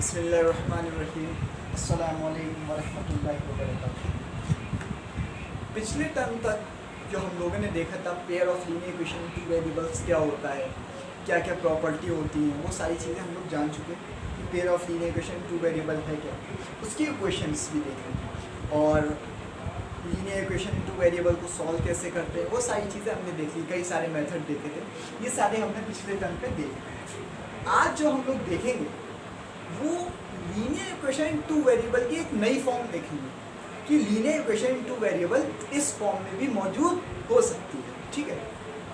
बिस्मिल्लाहिर्रहमानिर्रहीम। अस्सलामु अलैकुम वरहमतुल्लाहि वबरकातुहू। पिछले टर्म तक जो हम लोगों ने देखा था pair of linear equation two variables क्या होता है, क्या क्या प्रॉपर्टी होती हैं, वो सारी चीज़ें हम लोग जान चुके हैं कि pair of linear equation two variable है क्या, उसकी इक्वेशंस भी देखें और लीनियर इक्वेशन टू वेरिएबल को सॉल्व कैसे करते हैं, वो सारी चीज़ें हमने देख ली। कई सारे मेथड देखे थे, ये सारे हमने पिछले टर्म पे देखे। आज जो हम लोग देखेंगे वो लीनियर इक्वेशन टू वेरिएबल की एक नई फॉर्म देखेंगे कि लीनियर इक्वेशन टू वेरिएबल इस फॉर्म में भी मौजूद हो सकती है। ठीक है,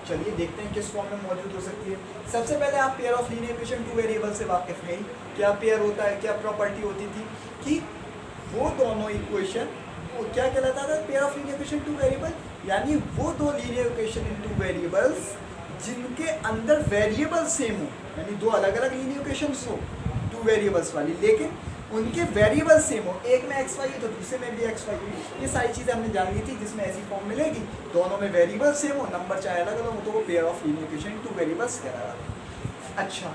चलिए देखते हैं किस फॉर्म में मौजूद हो सकती है। सबसे पहले आप pair of linear equation two variable से वाकिफ हैं। क्या पेयर होता है, क्या प्रॉपर्टी होती थी कि वो दोनों इक्वेशन क्या कहलाता था, pair of linear equation two variable, यानी वो दो लीनियर इक्वेशन टू वेरिएबल्स जिनके अंदर वेरिएबल सेम हो, यानी दो अलग अलग लीनियर इक्वेशंस हो टू वेरिएबल्स वाली, लेकिन उनके वेरिएबल सेम हो, एक में एक्स वाई है तो दूसरे में भी एक्स वाई है। ये सारी चीज़ें हमने जान ली थी, जिसमें ऐसी फॉर्म मिलेगी दोनों में वेरिएबल सेम हो, नंबर चाहे अलग अलग हो, तो वो pair of linear equation two variables कहलाता। अच्छा,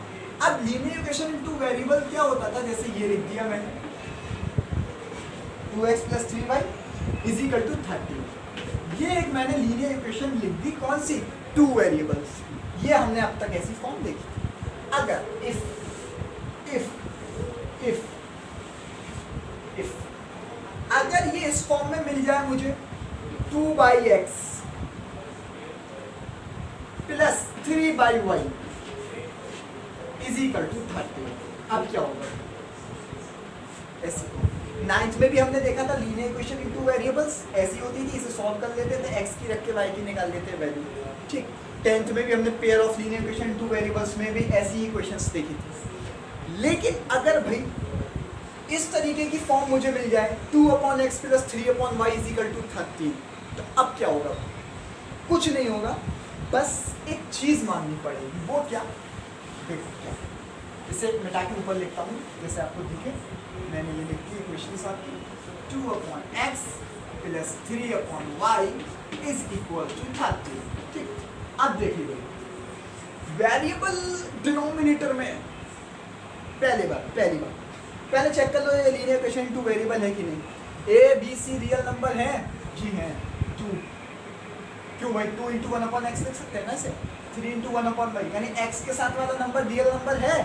अब लीनियर इक्वेशन टू वेरिएबल क्या होता था, जैसे ये लिख दिया मैंने 2x + 3y = 30। ये एक मैंने लीनियर इक्वेशन लिख दी, कौन सी, टू वेरिएबल्स। ये हमने अब तक ऐसी फॉर्म देखी। अगर इफ अगर ये इस फॉर्म में मिल जाए मुझे 2/x + 3/y = 30, अब क्या होगा। ऐसे नाइन्थ में भी हमने देखा था linear equation in two variables ऐसी होती थी, इसे सॉल्व कर लेते थे, x की रख के y की निकाल लेते वैल्यू। ठीक, 10th में भी हमने pair of linear equation two variables में भी ऐसी ही इक्वेशंस देखी थी। लेकिन अगर भाई इस तरीके की फॉर्म मुझे मिल जाए 2/x + 3/y = 30, तो अब क्या होगा। कुछ नहीं होगा, बस एक चीज़ माननी पड़ेगी। वो क्या, देखो क्या, इसे मिटा के ऊपर लिखता हूँ जैसे आपको दिखे। मैंने ये लिखी इक्वेशंस आपकी 2/x + 3/y = 30। ठीक, अब देखिए वेरिएबल डिनोमिनेटर में पहले चेक कर लो ये लीनियर इक्वेशन टू वेरिएबल है कि नहीं। A B C real number है, जी हैं 2। क्यों भाई, 2 × 1/x लिख सकते हैं ना इसे, 3 × 1/y, यानी x के साथ वाला नंबर रियल नंबर है,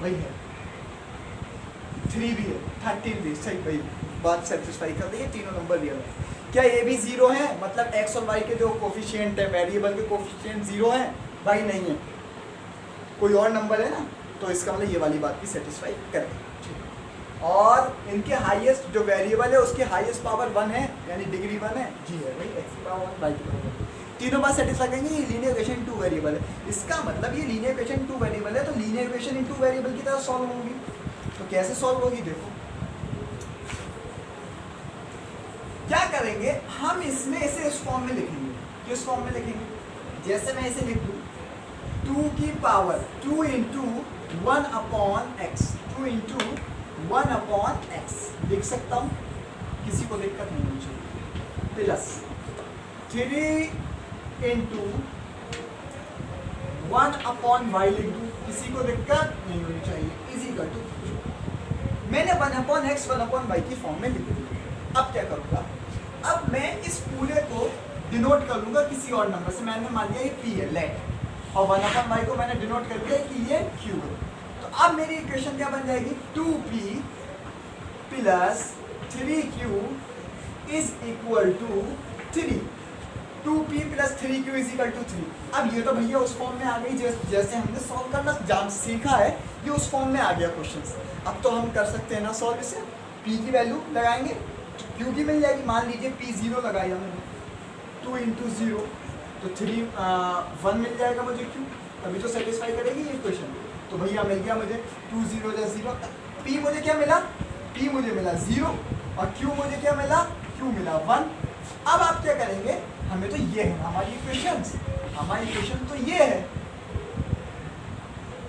वही है। 3 भी है, 13 भी, सही भाई, बात सेटिस्फाई कर दी, तीनों नंबर रियल है। क्या ए भी 0 है, मतलब x और y के जो कोफिशिएंट है, वेरिएबल के कोफिशिएंट 0 है, भाई नहीं है, कोई और नंबर है ना, तो इसका मतलब ये वाली बात भी सेटिस्फाई करेगी। और इनके हाईएस्ट जो वेरिएबल है उसकी हाईएस्ट पावर 1 है, यानी डिग्री 1 है, जी है भाई, x की पावर 1 y की पावर 1, तीनों बात सेटिस्फाई करेंगे। ये लीनियर इक्वेशन टू वेरिएबल है, इसका मतलब ये लीनियर इक्वेशन टू वेरिएबल है, तो linear equation in two variable की तरह सॉल्व होगी। तो कैसे सॉल्व होगी, देखो क्या करेंगे हम, इसमें इसे इस फॉर्म में लिखेंगे। किस फॉर्म में लिखेंगे, जैसे मैं इसे लिख दूँ 2 की पावर 2 × 1/x, 2 × 1/x लिख सकता हूँ, किसी को दिक्कत नहीं होनी चाहिए, प्लस 3 × 1/y लिख दूँ, किसी को दिक्कत नहीं होनी चाहिए, = मैंने 1/x 1/y की फॉर्म में लिख दी। अब क्या करूँगा, अब मैं इस पूरे को डिनोट कर लूँगा किसी और नंबर से। मैंने मान लिया ये p है, लेट, और 1/y को मैंने डिनोट कर दिया कि ये q है। तो अब मेरी इक्वेशन क्या बन जाएगी, 2p + 3q = 3। 2p + 3q = 3। अब ये तो भैया उस फॉर्म में आ गई, जैसे हमने सॉल्व करना जान सीखा है, ये उस फॉर्म में आ गया क्वेश्चन। अब तो हम कर सकते हैं ना सॉल्व इसे, p की वैल्यू लगाएंगे तो q की मिल जाएगी। मान लीजिए p 0 लगाया मैंने, 2 × 0 तो 1 मिल जाएगा मुझे q, तभी तो सेटिस्फाई करेगी ये इक्वेशन। तो भैया मिल गया मुझे 2 0 0, p मुझे क्या मिला, p मुझे मिला 0, और q मुझे क्या मिला, q मिला 1। अब आप क्या करेंगे, हमें तो ये है हमारी इक्वेशन, हमारी इक्वेशन तो ये है,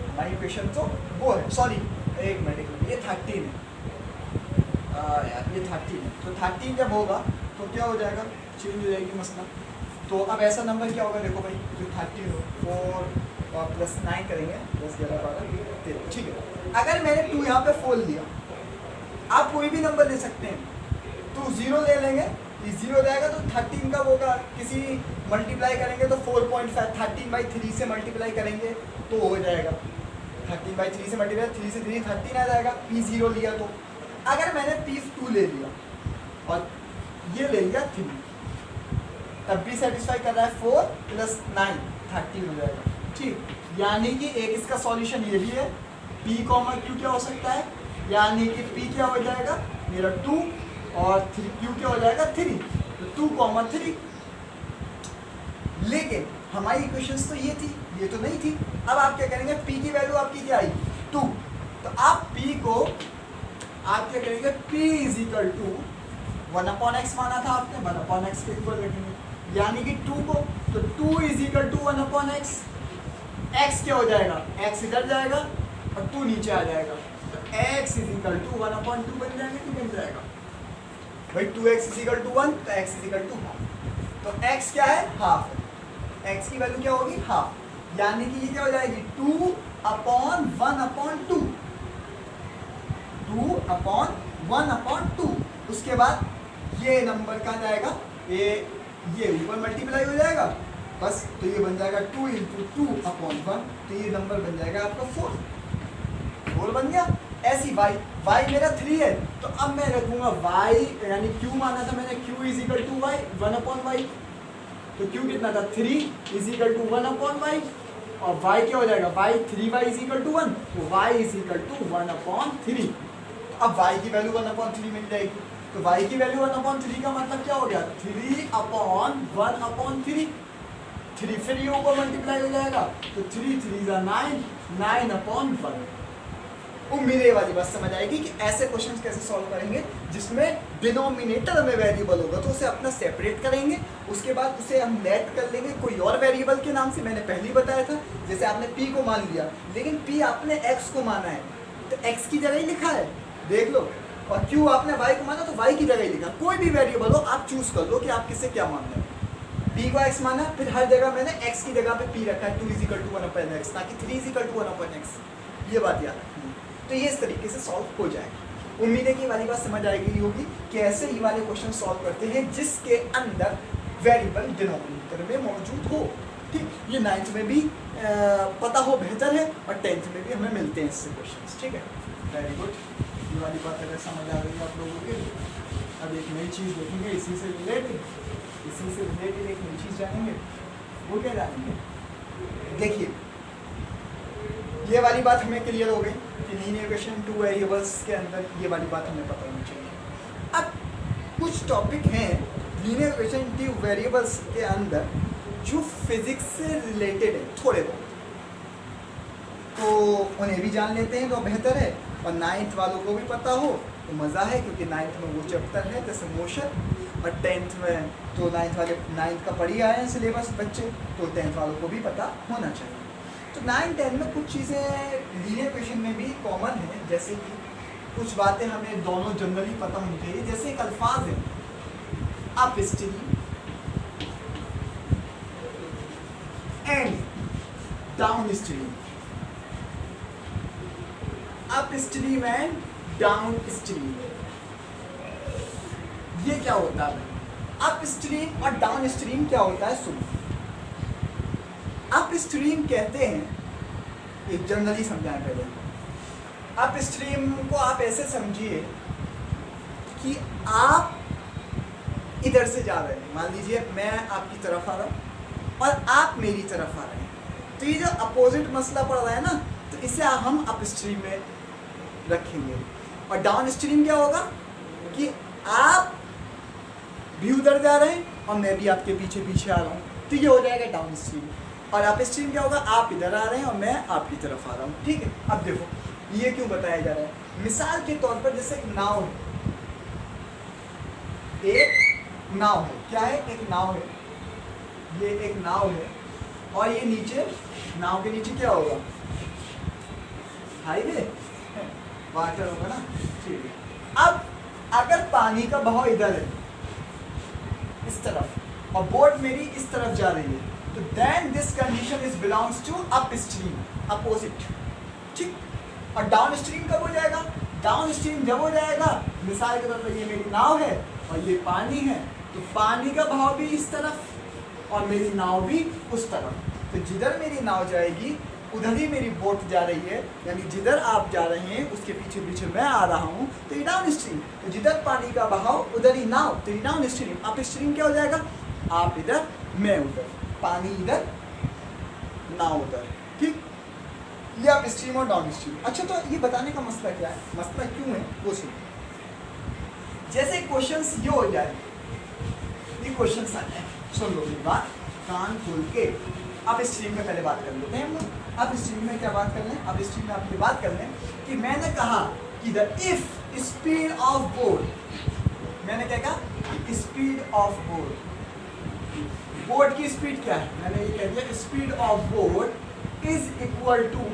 हमारी इक्वेशन तो वो है, सॉरी एक मिनट, ये 13 है यार, ये 13 है। तो 13 जब होगा तो क्या हो जाएगा, चेंज हो जाएगी मसला। तो अब ऐसा नंबर क्या होगा, देखो भाई, जो 13 हो 4 और +9 करेंगे, 10 11 12 13, ठीक है। अगर मैंने 2 यहाँ पे फोल दिया, आप कोई भी नंबर ले सकते हैं, तो 0 ले लेंगे, ये 0 जाएगा तो 13 का होगा, किसी मल्टीप्लाई करेंगे तो 4.5 13/3 से मल्टीप्लाई करेंगे तो हो जाएगा 13/3 से मल्टीप्लाई, 3 से 3 13 आ जाएगा। P0 लिया तो अगर मैंने P2 ले लिया और ये ले लिया 3, तब भी सेटिस्फाई कर रहा है, 4 + 9 13 हो जाएगा। ठीक, यानी कि एक इसका सॉल्यूशन ये भी है, P, Q क्या हो सकता है, यानी कि P क्या हो जाएगा मेरा 2 और Q क्या हो जाएगा 3, तो 2, 3। लेकिन हमारी इक्वेशंस तो ये थी, ये तो नहीं थी। अब आप क्या करेंगे, P की वैल्यू आपकी क्या आई 2, तो आप P को आप क्या करेंगे, P = 1/x माना था आपने, 1/x के इक्वल रखेंगे, यानी कि 2 को, तो 2 = 1/x, x क्या हो जाएगा, x इधर जाएगा और 2 नीचे आ जाएगा, तो x = 1/2 बन जाएगा कि बन जाएगा भाई, 2x = 1 तो x = ½ तो x क्या है, हाफ है, x की वैल्यू क्या होगी हाफ, यानी कि ये क्या हो जाएगी 2/1/2, 2/1/2। उसके बाद ये नंबर कहाँ जाएगा, ये ऊपर मल्टीप्लाई हो जाएगा बस, तो ये बन जाएगा 2 × 2/1, तो ये नंबर बन जाएगा आपका 4 बन गया। ऐसी y मेरा 3 है, तो अब मैं रखूंगा y, यानी q माना था मैंने, q = y 1/y, तो q कितना था 3 = 1/y, और y क्या हो जाएगा, y 3y = 1, तो y = 1/3। अब y की वैल्यू 1/3 मिल जाएगी, तो y की वैल्यू 1/3 का मतलब क्या हो गया, 3/1/3, 3 फिर ये ऊपर मल्टीप्लाई हो जाएगा, तो 3 3 9, 9/1। उम्मीद है ये वाली बात समझ आएगी कि ऐसे क्वेश्चंस कैसे सॉल्व करेंगे जिसमें डिनोमिनेटर में वेरिएबल होगा, तो उसे अपना सेपरेट करेंगे, उसके बाद उसे हम लेट कर लेंगे कोई और वेरिएबल के नाम से। मैंने पहले ही बताया था, जैसे आपने p को मान लिया, लेकिन p आपने x को माना है, तो x की जगह ही लिखा है, देख लो, और q आपने y को माना तो y की जगह ही लिखा। कोई भी वेरिएबल हो आप चूज कर लो कि आप किसे क्या मानना है। p को x माना, फिर हर जगह मैंने x की जगह पे p रखा है, 2 = 1/x, ताकि 3 = 1/x, ये बात याद रखनी है। तो ये इस तरीके से सॉल्व हो जाएगा। उम्मीद है कि ये वाली बात समझ आएगी होगी कि ऐसे ही वाले क्वेश्चन सॉल्व करते हैं जिसके अंदर वेरिएबल डिनोमिनेटर में मौजूद हो। ठीक, ये 9th में भी पता हो बेहतर है, और 10th में भी हमें मिलते हैं इससे क्वेश्चंस। ठीक है, वेरी गुड, ये वाली बात अगर समझ आ गई आप लोगों के। अब एक नई चीज़ देखेंगे, इसी से रिलेटेड एक नई चीज़ जानेंगे। वो क्या जानेंगे, देखिए ये वाली बात हमें क्लियर हो गई कि लीनियर इक्वेशन 2 वेरिएबल्स के अंदर ये वाली बात हमें पता होनी चाहिए। अब कुछ टॉपिक हैं लीनियर इक्वेशन 2 वेरिएबल्स के अंदर जो फिजिक्स से रिलेटेड है थोड़े बहुत, तो उन्हें भी जान लेते हैं तो बेहतर है, और 9th वालों को भी पता हो तो मज़ा है, क्योंकि 9th में वो चैप्टर है जैसे मोशन, और 10th में तो 9th का पढ़ी आए हैं सिलेबस बच्चे, तो 10th वालों को भी पता होना चाहिए। तो 9, 10 में कुछ चीज़ें लीनियर इक्वेशन में भी कॉमन है, जैसे कि कुछ बातें हमें दोनों जनरली पता होनी चाहिए। जैसे एक अल्फाज है upstream and downstream, upstream and downstream, ये क्या होता है, अपस्ट्रीम और डाउनस्ट्रीम क्या होता है सुनो। अपस्ट्रीम कहते हैं, एक जनरली समझाएं पहले, अपस्ट्रीम को आप ऐसे समझिए कि आप इधर से जा रहे हैं, मान लीजिए मैं आपकी तरफ आ रहा हूँ और आप मेरी तरफ आ रहे हैं, तो ये जो अपोजिट मसला पड़ रहा है ना, तो इसे हम अपस्ट्रीम में रखेंगे। और डाउन स्ट्रीम क्या होगा कि आप भी उधर जा रहे हैं और मैं भी आपके पीछे पीछे आ रहा हूँ, तो ये हो जाएगा डाउन स्ट्रीम। और अप स्ट्रीम क्या होगा, आप इधर आ रहे हैं और मैं आपकी तरफ आ रहा हूँ। ठीक है, अब देखो ये क्यों बताया जा रहा है। मिसाल के तौर पर जैसे एक नाव है, एक नाव है, क्या है, एक नाव है, ये एक नाव है, और ये नीचे, नाव के नीचे क्या होगा, हाईवे, वाटर होगा ना। ठीक है, अब अगर पानी का बहाव इधर है इस तरफ और बोट मेरी इस तरफ जा रही है, तो then this condition is belongs to upstream, opposite. ठीक, और डाउन स्ट्रीम कब हो जाएगा? डाउन स्ट्रीम जब हो जाएगा, मिसाल के तौर पर ये मेरी नाव है और ये पानी है, तो पानी का बहाव भी इस तरफ और मेरी नाव भी उस तरफ, तो जिधर मेरी नाव जाएगी उधर ही मेरी बोट जा रही है, यानी जिधर आप जा रहे हैं उसके पीछे पीछे मैं आ रहा हूँ, तो ये डाउन स्ट्रीम। तो जिधर पानी का बहाव उधर ही नाव, तो ये डाउन स्ट्रीम। अप स्ट्रीम क्या हो जाएगा? आप इधर मैं उधर, पानी इधर नाव उधर, ठीक। ये अप स्ट्रीम और डाउन स्ट्रीम। अच्छा, तो ये बताने का मसला क्या है, मसला क्यों है वो सुनो। जैसे क्वेश्चंस ये हो जाए, ये क्वेश्चंस आ जाए, सुन लो मेरी बात कान खोल के। अब स्ट्रीम में पहले बात कर लेते हैं हम लोग। अब स्ट्रीम में क्या बात कर लें? अब स्ट्रीम में आप ये बात कर लें कि मैंने कहा कि the if speed of boat, मैंने क्या कहा? स्पीड ऑफ बोट, बोट की स्पीड क्या है? मैंने ये कह दिया speed of boat is equal to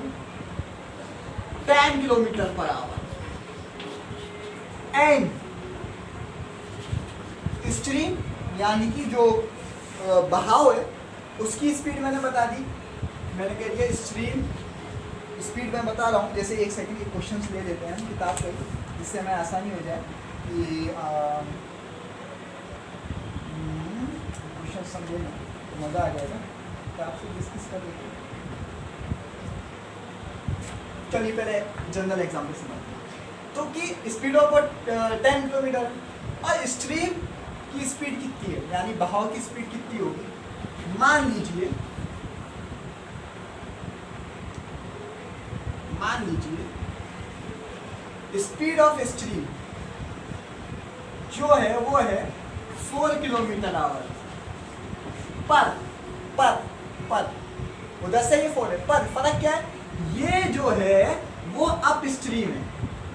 10 kilometre per hour and stream यानी कि जो बहाव है उसकी स्पीड मैंने बता दी। मैंने कह दिया स्ट्रीम स्पीड मैं बता रहा हूँ। जैसे एक सेकंड के क्वेश्चंस ले लेते हैं किताब से, जिससे हमें आसानी हो जाए कि क्वेश्चन समझे ना तो मज़ा आ जाएगा। किताब से डिस्कस कर लेते हैं। चलिए पहले जनरल एग्जाम्पल समझते हैं। तो कि स्पीड ऑफ 10 किलोमीटर और स्ट्रीम की स्पीड कितनी है, यानी बहाव की स्पीड कितनी होगी? मान लीजिए स्पीड ऑफ स्ट्रीम जो है वो है 4 किलोमीटर आवर पर उधर से ये 4 है, पर फर्क क्या है? ये जो है वो अप स्ट्रीम है,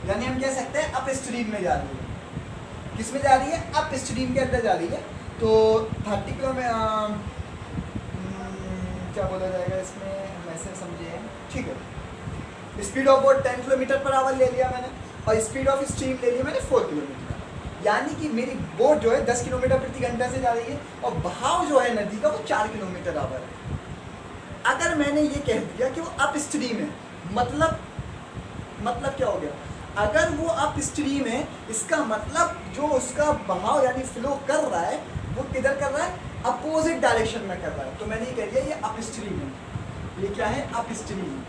यानी हम कह सकते हैं अप स्ट्रीम में जा रही है। किस में जा रही है? अप स्ट्रीम के अंदर जा रही है। तो 30 किलोमीटर क्या बोला जाएगा इसमें, हम ऐसे समझे, ठीक है। Speed of boat 10 kilometre per our ले लिया मैंने और स्पीड ऑफ स्ट्रीम ले लिया मैंने 4 किलोमीटर, यानी कि मेरी बोट जो है 10 किलोमीटर प्रति घंटा से जा रही है और बहाव जो है नदी का वो 4 किलोमीटर आवर है। अगर मैंने ये कह दिया कि वो अप स्ट्रीम है, मतलब क्या हो गया? अगर वो अप स्ट्रीम है, इसका मतलब जो उसका बहाव यानी फ्लो कर रहा है वो किधर कर रहा है? अपोजिट डायरेक्शन में कर रहा है। तो मैंने ये कह दिया ये अप स्ट्रीम है। ये क्या है? Up stream.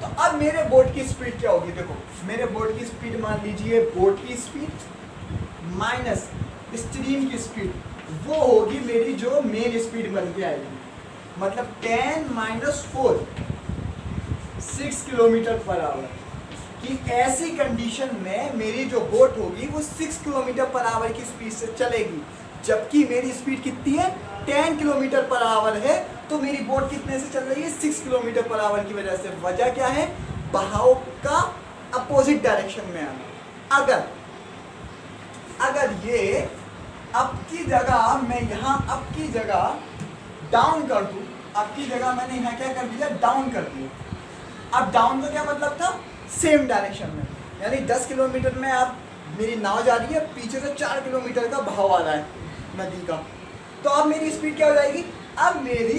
तो अब मेरे बोट की स्पीड क्या होगी? देखो मेरे बोट की स्पीड मान लीजिए बोट की स्पीड माइनस स्ट्रीम की स्पीड, वो होगी मेरी जो मेन स्पीड बन के आएगी, मतलब 10 - 4 6 किलोमीटर पर आवर कि ऐसी कंडीशन में मेरी जो बोट होगी वो 6 किलोमीटर पर आवर की स्पीड से चलेगी, जबकि मेरी स्पीड कितनी है? 10 किलोमीटर पर आवर है। तो मेरी बोट कितने से चल रही है? 6 किलोमीटर पर आवर की वजह से। वजह क्या है? बहाव का अपोजिट डायरेक्शन में आना। अगर ये अप की जगह मैं यहाँ अप की जगह डाउन कर दूँ, अप की जगह मैंने यहाँ क्या कर दिया? डाउन कर दिया। अब डाउन का क्या मतलब था? सेम डायरेक्शन में, यानी 10 किलोमीटर में आप मेरी नाव जा रही है, पीछे से 4 किलोमीटर का बहाव आ रहा है नदी का, तो अब मेरी स्पीड क्या हो जाएगी? अब मेरी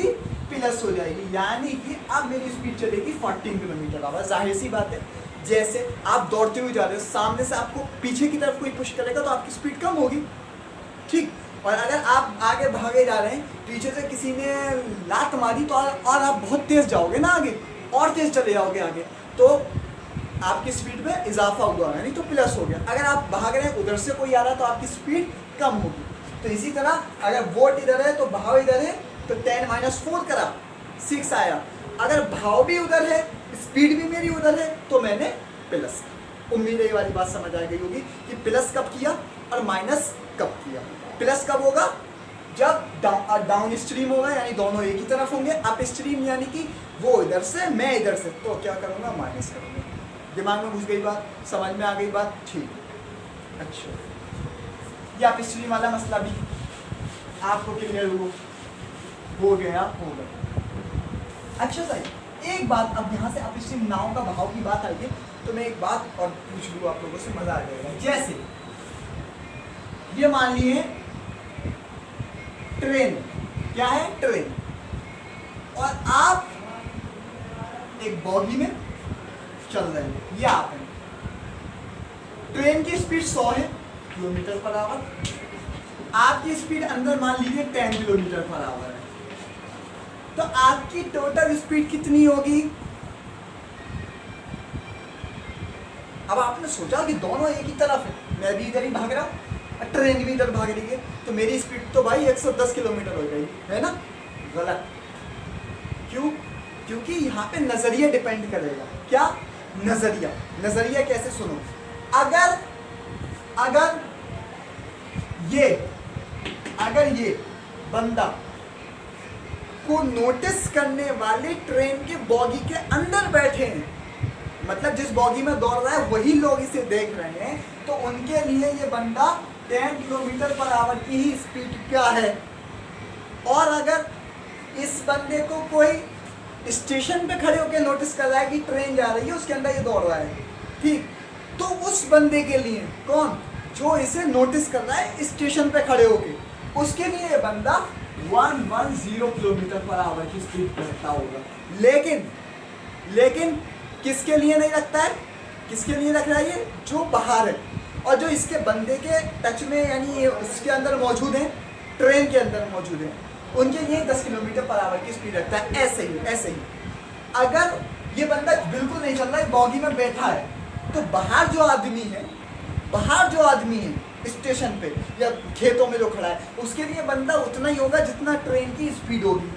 प्लस हो जाएगी, यानी कि अब मेरी स्पीड चलेगी 14 किलोमीटर आवर। जाहिर सी बात है, जैसे आप दौड़ते हुए जा रहे हो, सामने से आपको पीछे की तरफ कोई पुश करेगा तो आपकी स्पीड कम होगी, ठीक। और अगर आप आगे भागे जा रहे हैं, पीछे से किसी ने लात मारी तो और आप बहुत तेज़ जाओगे ना आगे, और तेज़ चले जाओगे आगे, तो आपकी स्पीड में इजाफा हुआ, यानी तो प्लस हो गया। अगर आप भाग रहे हैं, उधर से कोई आ रहा है तो आपकी स्पीड कम होगी। तो इसी तरह अगर बोट इधर है तो बहाव इधर है, तो 10 - 4 करा 6 आया। अगर भाव भी उधर है, स्पीड भी मेरी उधर है, तो मैंने प्लस। उम्मीद है ये वाली बात समझ आ गई होगी कि प्लस कब किया और माइनस कब किया। प्लस कब होगा? जब डाउन स्ट्रीम होगा, यानी दोनों एक ही तरफ होंगे। अप स्ट्रीम यानी कि वो इधर से मैं इधर से, तो क्या करूँगा? माइनस करूँगा। दिमाग में घुस गई बात, समझ में आ गई बात, ठीक। अच्छा, ये अप स्ट्रीम वाला मसला भी आपको क्लियर हो गया होगा। अच्छा सर, एक बात, अब यहाँ से अप स्ट्रीम नाव का बहाव की बात आई है, तो मैं एक बात और पूछ लूँ आप लोगों से, मजा आ जाएगा। जैसे ये मान लिए ट्रेन, क्या है? ट्रेन, और आप एक बॉगी में चल रहे हैं, ये आप हैं। ट्रेन की स्पीड 100 है किलोमीटर पर आवर, आपकी स्पीड अंदर मान लीजिए 10 किलोमीटर पर आवर है, तो आपकी टोटल स्पीड कितनी होगी? अब आपने सोचा कि दोनों एक ही तरफ है, मैं भी इधर ही भाग रहा हूँ, ट्रेन भी इधर भाग रही है, तो मेरी स्पीड तो भाई 110 किलोमीटर हो जाएगी, है ना? गलत। क्यों? क्योंकि यहाँ पे नजरिया डिपेंड करेगा। क्या नजरिया? नजरिया कैसे? सुनो, अगर ये बंदा को नोटिस करने वाले ट्रेन के बॉगी के अंदर बैठे हैं, मतलब जिस बॉगी में दौड़ रहा है वही लोग इसे देख रहे हैं, तो उनके लिए ये बंदा 10 किलोमीटर पर आवर की ही स्पीड का है। और अगर इस बंदे को कोई स्टेशन पे खड़े होकर नोटिस कर रहा है कि ट्रेन जा रही है, उसके अंदर ये दौड़ रहा है, ठीक, तो उस बंदे के लिए, कौन? जो इसे नोटिस कर रहा है स्टेशन पे खड़े होके, उसके लिए ये बंदा 110 किलोमीटर पर आवर की स्पीड पे रखता होगा। लेकिन किसके लिए नहीं रखता है? किसके लिए रख रहा है ये? जो बाहर है और जो इसके बंदे के टच में, यानी उसके अंदर मौजूद है, ट्रेन के अंदर मौजूद है, उनके लिए 10 किलोमीटर पर आवर की स्पीड रखता है। ऐसे ही अगर ये बंदा बिल्कुल नहीं चल रहा है, बॉगी में बैठा है, तो बाहर जो आदमी है स्टेशन पे या खेतों में जो खड़ा है, उसके लिए बंदा उतना ही होगा जितना ट्रेन की स्पीड होगी,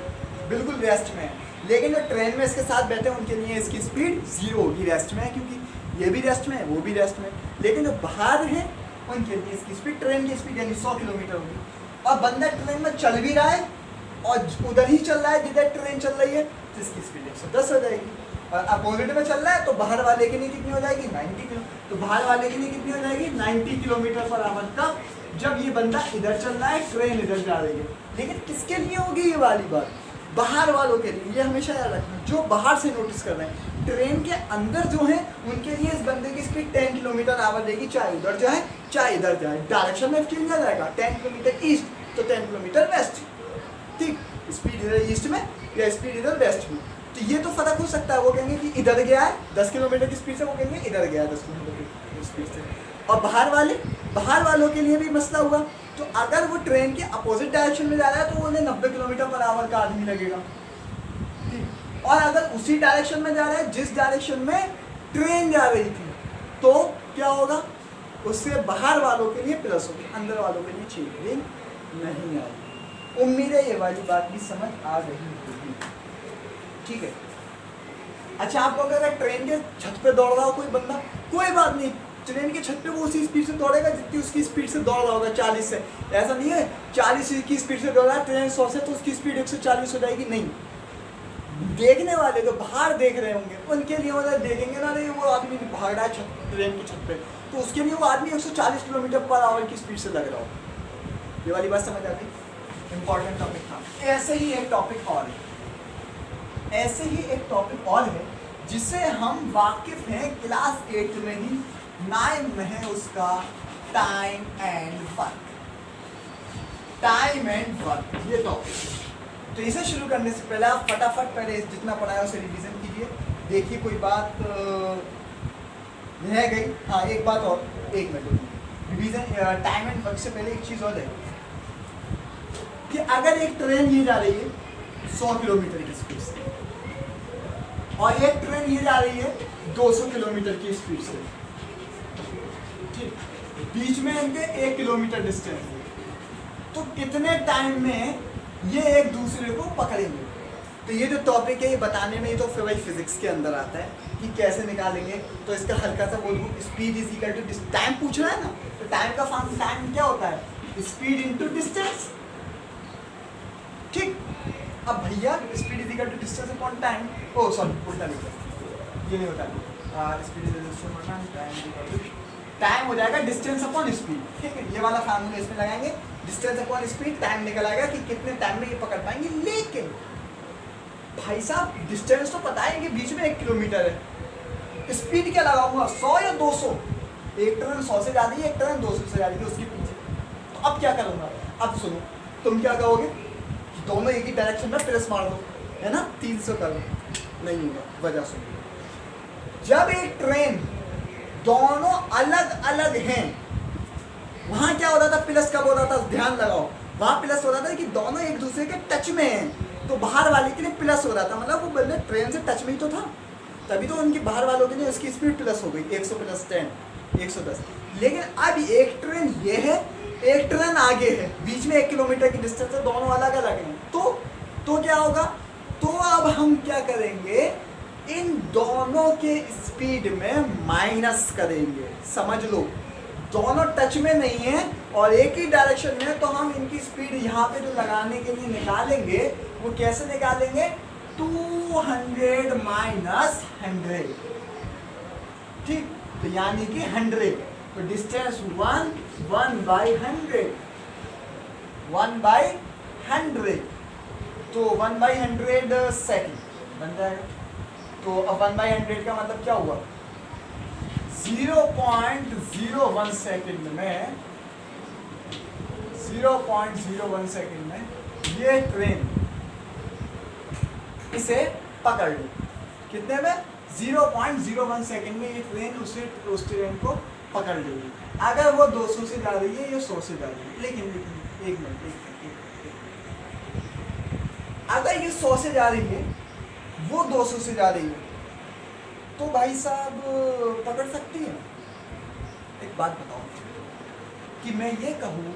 बिल्कुल रेस्ट में है। लेकिन जो ट्रेन में इसके साथ बैठे हैं उनके लिए इसकी स्पीड 0 होगी, रेस्ट में है, क्योंकि ये भी रेस्ट में है, वो भी रेस्ट में है। लेकिन जो बाहर है उनके लिए इसकी स्पीड, ट्रेन की स्पीड यानी 100 किलोमीटर होगी। और बंदा ट्रेन में चल भी रहा है और उधर ही चल रहा है जिधर ट्रेन चल रही है, तो इसकी स्पीड 110 हो जाएगी। और अपोजिट में चल रहा है तो बाहर वाले के लिए कितनी हो जाएगी? 90 किलो। तो बाहर वाले के लिए कितनी हो जाएगी? 90 किलोमीटर पर आवर का, जब ये बंदा इधर चल रहा है, ट्रेन इधर जा रही है। लेकिन किसके लिए होगी ये वाली बात? बाहर वालों के लिए। ये हमेशा याद रखना, जो बाहर से नोटिस कर रहे हैं। ट्रेन के अंदर जो है उनके लिए इस बंदे की स्पीड 10 किलोमीटर आवर देगी, चाहे उधर जाए चाहे इधर जाए, डायरेक्शन में चेंज आ जाएगा। 10 किलोमीटर ईस्ट तो 10 किलोमीटर वेस्ट, ठीक, स्पीड इधर ईस्ट में या स्पीड इधर वेस्ट में, तो ये तो फर्क हो सकता है। वो कहेंगे कि इधर गया है 10 किलोमीटर की स्पीड से, वो कहेंगे इधर गया है 10 किलोमीटर की स्पीड से। और बाहर वालों के लिए भी मसला हुआ, तो अगर वो ट्रेन के अपोजिट डायरेक्शन में जा रहा है तो उन्हें 90 किलोमीटर पर आवर का आदमी लगेगा, ठीक। और अगर उसी डायरेक्शन में जा रहा है जिस डायरेक्शन में ट्रेन जा रही थी, तो क्या होगा? उससे बाहर वालों के लिए प्लस होगी, अंदर वालों के लिए चेंजिंग नहीं आएगी। उम्मीद है ये वाली बात भी समझ आ रही होगी, ठीक है। अच्छा, आपको अगर ट्रेन के छत पे दौड़ रहा हो कोई बंदा, कोई बात नहीं, ट्रेन के छत पे वो उसी स्पीड से दौड़ेगा जितनी उसकी स्पीड से दौड़ रहा होगा, 40 से। ऐसा नहीं है 40 की स्पीड से दौड़ रहा है, ट्रेन 100 से, तो उसकी स्पीड 140 हो जाएगी, नहीं। देखने वाले जो बाहर देख रहे होंगे उनके लिए मतलब देखेंगे ना, नहीं वो आदमी भाग रहा है ट्रेन की छत पे, तो उसके लिए वो आदमी 140 किलोमीटर पर आवर की स्पीड से लग रहा हो। ये वाली बात समझ आती? इंपॉर्टेंट टॉपिक था। ऐसे ही एक टॉपिक और है जिससे हम वाकिफ हैं, क्लास 8 में ही 9 में है, उसका टाइम एंड वर्क। ये टॉपिक, तो इसे शुरू करने से पहले आप फटाफट पहले जितना पढ़ा है उसे रिवीजन कीजिए। देखिए कोई बात रह गई? हाँ, एक बात और, 1 minute revision. Time and work से पहले एक चीज़ और है कि अगर एक ट्रेन ये जा रही है 100 किलोमीटर की स्पीड से और एक ट्रेन ये जा रही है 200 किलोमीटर की स्पीड से, ठीक, बीच में इनके 1 किलोमीटर डिस्टेंस है, तो कितने टाइम में ये एक दूसरे को पकड़ेंगे? तो ये जो टॉपिक है ये बताने में, ये तो फिर फिजिक्स के अंदर आता है कि कैसे निकालेंगे। तो इसका हल्का सा बोल दूँ, speed is equal to time पूछ रहा है ना, तो टाइम का फॉर्म, टाइम क्या होता है? स्पीड इनटू डिस्टेंस, ठीक। अब भैया speed is equal to distance upon time, oh sorry उल्टा लिखा, ये नहीं होता, speed is equal to time हो जाएगा डिस्टेंस अपॉन स्पीड, ठीक है। ये वाला फार्मूला इसमें लगाएंगे, डिस्टेंस अपॉन स्पीड, टाइम निकल आएगा कि कितने टाइम में ये पकड़ पाएंगे। लेकिन भाई साहब डिस्टेंस तो पता है कि बीच में 1 किलोमीटर है, स्पीड क्या लगाऊंगा, 100 या 200? एक ट्रेन 100 से जा रही है, एक ट्रेन 200 से जा रही है उसके पीछे, तो अब क्या करूँगा? अब सुनो, तुम क्या कहोगे? दोनों एक ही डायरेक्शन में प्रेस मार दो, है ना, 300 करो, नहीं होगा, वजह सुनो। जब एक ट्रेन दोनों अलग अलग हैं, वहां क्या होता था, प्लस कब होता था, ध्यान लगाओ, वहां प्लस होता था कि दोनों एक दूसरे के टच में हैं, तो बाहर वाले के लिए प्लस हो रहा था, मतलब वो बल्ले ट्रेन से टच में ही तो था, तभी तो उनकी बाहर वालों के लिए उसकी स्पीड प्लस हो गई 100 + 10 110। लेकिन अब एक ट्रेन ये है, एक ट्रेन आगे है, बीच में 1 किलोमीटर की डिस्टेंस है, दोनों अलग अलग हैं, तो क्या होगा, तो अब हम क्या करेंगे, इन दोनों के स्पीड में माइनस करेंगे। समझ लो, दोनों टच में नहीं है और एक ही डायरेक्शन में है, तो हम इनकी स्पीड यहाँ पे जो लगाने के लिए निकालेंगे वो कैसे निकालेंगे, 200 - 100, ठीक, तो यानी कि 100, तो डिस्टेंस 1/100, 1/100, तो 1/100 सेकेंड बन जाएगा। तो अब 1/100 का मतलब क्या हुआ, 0.01 सेकेंड में, 0.01 सेकेंड में ये ट्रेन इसे पकड़ ली, कितने में, 0.01 सेकेंड में ये ट्रेन उस ट्रेन को पकड़ लेगी। अगर वो 200 से जा रही है, ये 100 से जा रही है, लेकिन एक मिनट, अगर ये 100 से जा रही है, वो 200 से जा रही है, तो भाई साहब पकड़ सकती है। एक बात बताओ कि मैं ये कहूँ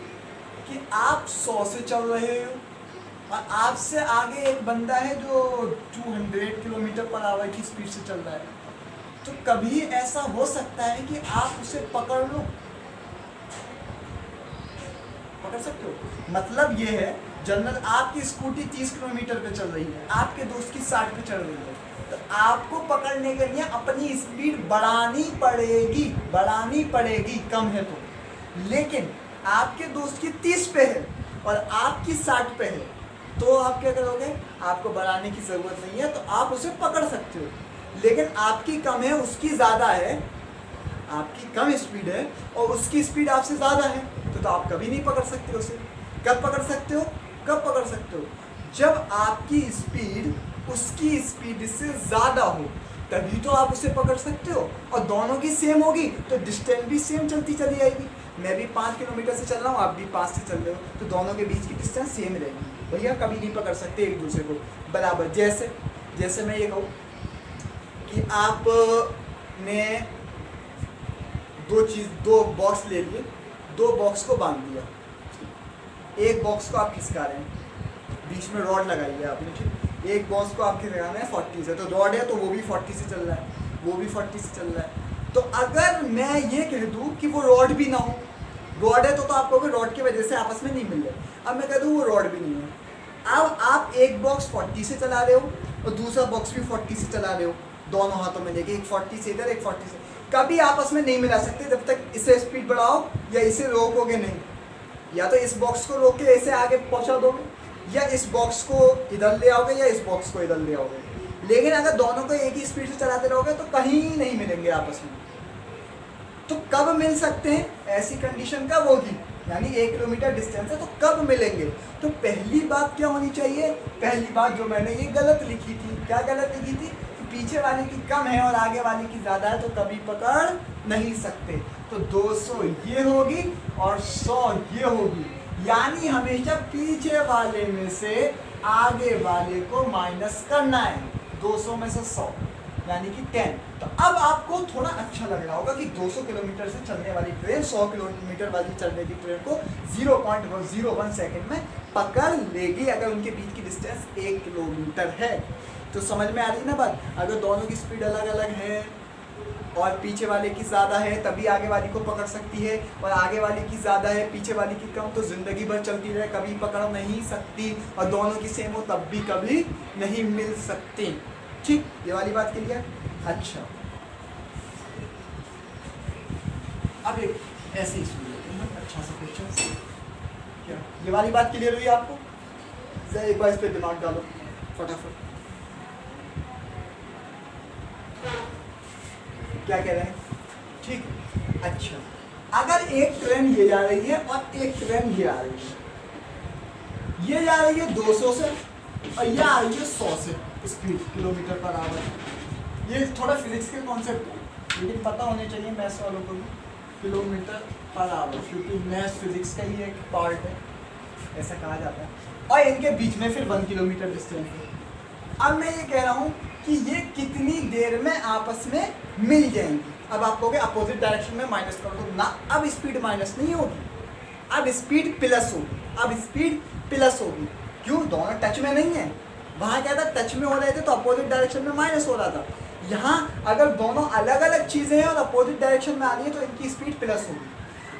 कि आप 100 से चल रहे हो और आपसे आगे एक बंदा है जो 200 km/h की स्पीड से चल रहा है, तो कभी ऐसा हो सकता है कि आप उसे पकड़ लो, पकड़ सकते हो। मतलब ये है, जनरल आपकी स्कूटी 30 किलोमीटर पे चल रही है, आपके दोस्त की 60 पे चल रही है, तो आपको पकड़ने के लिए अपनी स्पीड बढ़ानी पड़ेगी, कम है तो। लेकिन आपके दोस्त की 30 पे है और आपकी 60 पे है, तो आप क्या करोगे, आपको बढ़ाने की ज़रूरत नहीं है, तो आप उसे पकड़ सकते हो। लेकिन आपकी कम है, उसकी ज़्यादा है, आपकी कम स्पीड है और उसकी स्पीड आपसे ज़्यादा है, तो आप कभी नहीं पकड़ सकते उसे। कब पकड़ सकते हो, जब आपकी स्पीड उसकी स्पीड से ज़्यादा हो, तभी तो आप उसे पकड़ सकते हो। और दोनों की सेम होगी तो डिस्टेंस भी सेम चलती चली जाएगी। मैं भी 5 किलोमीटर से चल रहा हूँ, आप भी 5 से चल रहे हो, तो दोनों के बीच की डिस्टेंस सेम रहेगी। भैया कभी नहीं पकड़ सकते एक दूसरे को बराबर। जैसे मैं ये कहूँ कि आपने दो बॉक्स ले लिए, 2 बॉक्स को बांध दिया, एक बॉक्स को आप खिसका रहे हैं, बीच में रॉड लगाई है आपने, ठीक, एक बॉक्स को आप खिसकाना है 40 से, तो रॉड है तो वो भी 40 से चल रहा है, वो भी 40 से चल रहा है। तो अगर मैं ये कह दूँ कि वो रॉड भी ना हो, रॉड है तो आप कहोगे रॉड की वजह से आपस में नहीं मिल रहे। अब मैं कह दूँ वो रॉड भी नहीं है, अब आप एक बॉक्स 40 से चला रहे हो और दूसरा बॉक्स भी 40 से चला रहे हो, दोनों हाथों में लेके, एक 40 से इधर, एक 40 से, कभी आपस में नहीं मिला सकते जब तक इसे स्पीड बढ़ाओ या इसे रोकोगे नहीं। या तो इस बॉक्स को रोक के इसे आगे पहुंचा दोगे, या इस बॉक्स को इधर ले आओगे, या इस बॉक्स को इधर ले आओगे। लेकिन अगर दोनों को एक ही स्पीड से चलाते रहोगे तो कहीं नहीं मिलेंगे आपस में। तो कब मिल सकते हैं, ऐसी कंडीशन कब होगी, यानी 1 किलोमीटर डिस्टेंस है तो कब मिलेंगे। तो पहली बात क्या होनी चाहिए, पहली बात जो मैंने ये गलत लिखी थी, क्या गलत लिखी थी, पीछे वाले की कम है और आगे वाले की ज़्यादा है तो कभी पकड़ नहीं सकते। तो 200 ये होगी और 100 ये होगी, यानी हमेशा पीछे वाले में से आगे वाले को माइनस करना है, 200 में से 100 यानी कि 10। तो अब आपको थोड़ा अच्छा लग रहा होगा कि 200 किलोमीटर से चलने वाली ट्रेन 100 किलोमीटर वाली चलने की ट्रेन को 0.01 सेकेंड में पकड़ लेगी अगर उनके बीच की डिस्टेंस 1 किलोमीटर है। तो समझ में आ रही ना बात। अगर दोनों की स्पीड अलग अलग है और पीछे वाले की ज़्यादा है तभी आगे वाली को पकड़ सकती है, और आगे वाले की ज़्यादा है पीछे वाली की कम, तो ज़िंदगी भर चलती रहे कभी पकड़ नहीं सकती, और दोनों की सेम हो तब भी कभी नहीं मिल सकती। ठीक, ये वाली बात क्लियर। अच्छा, अब एक ऐसे ही सुन लेते हैं अच्छा सा क्वेश्चन। क्या ये वाली बात क्लियर हुई आपको? जरा एक बार इस पर दिमाग डालो फटाफट। क्या कह रहे हैं? ठीक है। अच्छा, अगर एक ट्रेन ये जा रही है और एक ट्रेन ये आ रही है, ये जा रही है 200 से और ये आ रही है 100 से स्पीड किलोमीटर पर आवर, ये थोड़ा फिजिक्स के कॉन्सेप्ट है लेकिन पता होने चाहिए मैथ्स वालों को भी, किलोमीटर पर आवर, क्योंकि मैथ्स फिजिक्स का ही एक पार्ट है, ऐसा कहा जाता है। और इनके बीच में फिर 1 किलोमीटर डिस्टेंस है। अब मैं ये कह रहा हूँ कि ये कितनी देर में आपस में मिल जाएंगी। अब आप कहोगे अपोजिट डायरेक्शन में माइनस कर दो ना, अब स्पीड माइनस नहीं होगी, अब स्पीड प्लस होगी, अब स्पीड प्लस होगी। क्यों? दोनों टच में नहीं है। वहाँ क्या था, टच में हो रहे थे तो अपोजिट डायरेक्शन में माइनस हो रहा था। यहाँ अगर दोनों अलग अलग चीज़ें हैं और अपोजिट डायरेक्शन में आ रही है तो इनकी स्पीड प्लस होगी।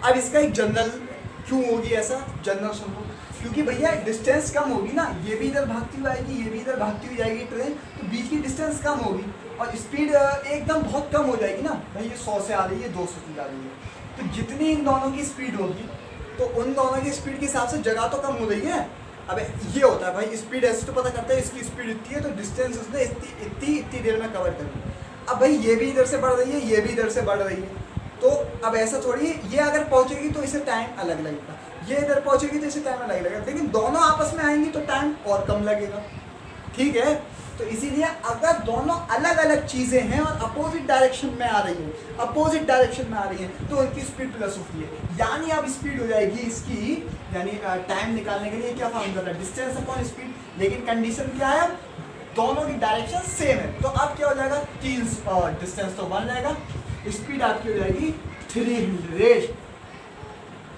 अब इसका एक जनरल क्यों होगी ऐसा, जनरल सुनो, क्योंकि भैया डिस्टेंस कम होगी ना, ये भी इधर भागती हुई आएगी, ये भी इधर भागती हुई जाएगी ट्रेन, तो बीच की डिस्टेंस कम होगी और स्पीड एकदम बहुत कम हो जाएगी ना। भाई ये 100 से आ रही है, 200 से आ रही है, तो जितनी इन दोनों की स्पीड होगी तो उन दोनों की स्पीड के हिसाब से जगह तो कम हो रही है। अब ये होता है भाई, स्पीड ऐसे तो पता करता है इसकी स्पीड इतनी है तो डिस्टेंस उसने इतनी देर में कवर करनी। अब भाई ये भी इधर से बढ़ रही है, ये भी इधर से बढ़ रही है, तो अब ऐसा थोड़ी है ये अगर पहुंचेगी तो इसे टाइम अलग लगेगा, ये इधर पहुंचेगी तो इसे टाइम अलग लगेगा, लेकिन दोनों आपस में आएंगी तो टाइम और कम लगेगा। ठीक है, तो इसीलिए अगर दोनों अलग अलग चीज़ें हैं और अपोजिट डायरेक्शन में आ रही हैं, अपोजिट डायरेक्शन में आ रही हैं, तो उनकी स्पीड प्लस होती है। यानी अब स्पीड हो जाएगी इसकी, यानी टाइम निकालने के लिए क्या फॉर्मूला था, डिस्टेंस अपॉन स्पीड, लेकिन कंडीशन क्या है, दोनों की डायरेक्शन सेम है। तो अब क्या हो जाएगा, 3 डिस्टेंस तो 1 रहेगा, स्पीड आपकी हो जाएगी 300,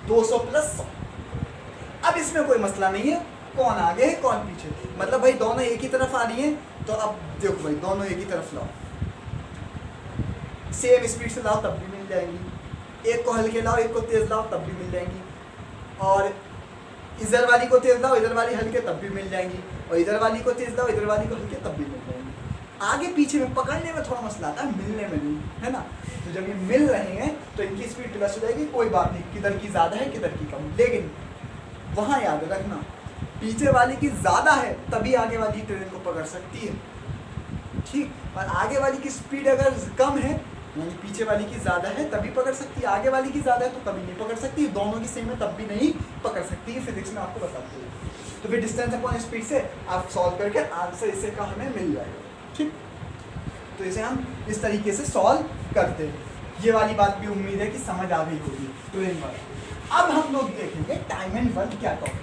200 प्लस 100। अब इसमें कोई मसला नहीं है कौन आगे है कौन पीछे, मतलब भाई दोनों एक ही तरफ आ रही हैं, तो अब देखो भाई दोनों एक ही तरफ लाओ, सेम स्पीड से लाओ तब भी मिल जाएंगी, एक को हल्के लाओ एक को तेज लाओ तब भी मिल जाएंगी, और इधर वाली को तेज लाओ इधर वाली हल्के तब भी मिल जाएंगी, और इधर वाली को तेज लाओ इधर वाली को हल्के तब भी मिल जाएंगी। आगे पीछे में पकड़ने में थोड़ा मसला आता है, मिलने में नहीं, है ना। तो जब ये मिल रहे हैं तो इनकी स्पीड प्लस हो जाएगी, कोई बात नहीं, किधर की ज़्यादा है किधर की कम, लेकिन वहाँ याद रखना पीछे वाली की ज़्यादा है तभी आगे वाली ट्रेन को पकड़ सकती है, ठीक। और आगे वाली की स्पीड अगर कम है यानी पीछे वाली की ज़्यादा है तभी पकड़ सकती है, आगे वाली की ज़्यादा है तो कभी नहीं पकड़ सकती, दोनों की सेम है तब भी नहीं पकड़ सकती है, फिजिक्स में आपको बताती है। तो फिर डिस्टेंस अपॉन स्पीड से आप सॉल्व करके आंसर इसे का हमें मिल जाएगा, ठीक। तो इसे हम इस तरीके से सॉल्व करते हैं। ये वाली बात भी उम्मीद है कि समझ आ गई होगी ट्रेन वाली। अब हम लोग देखेंगे टाइम एंड वर्क क्या टॉपिक है,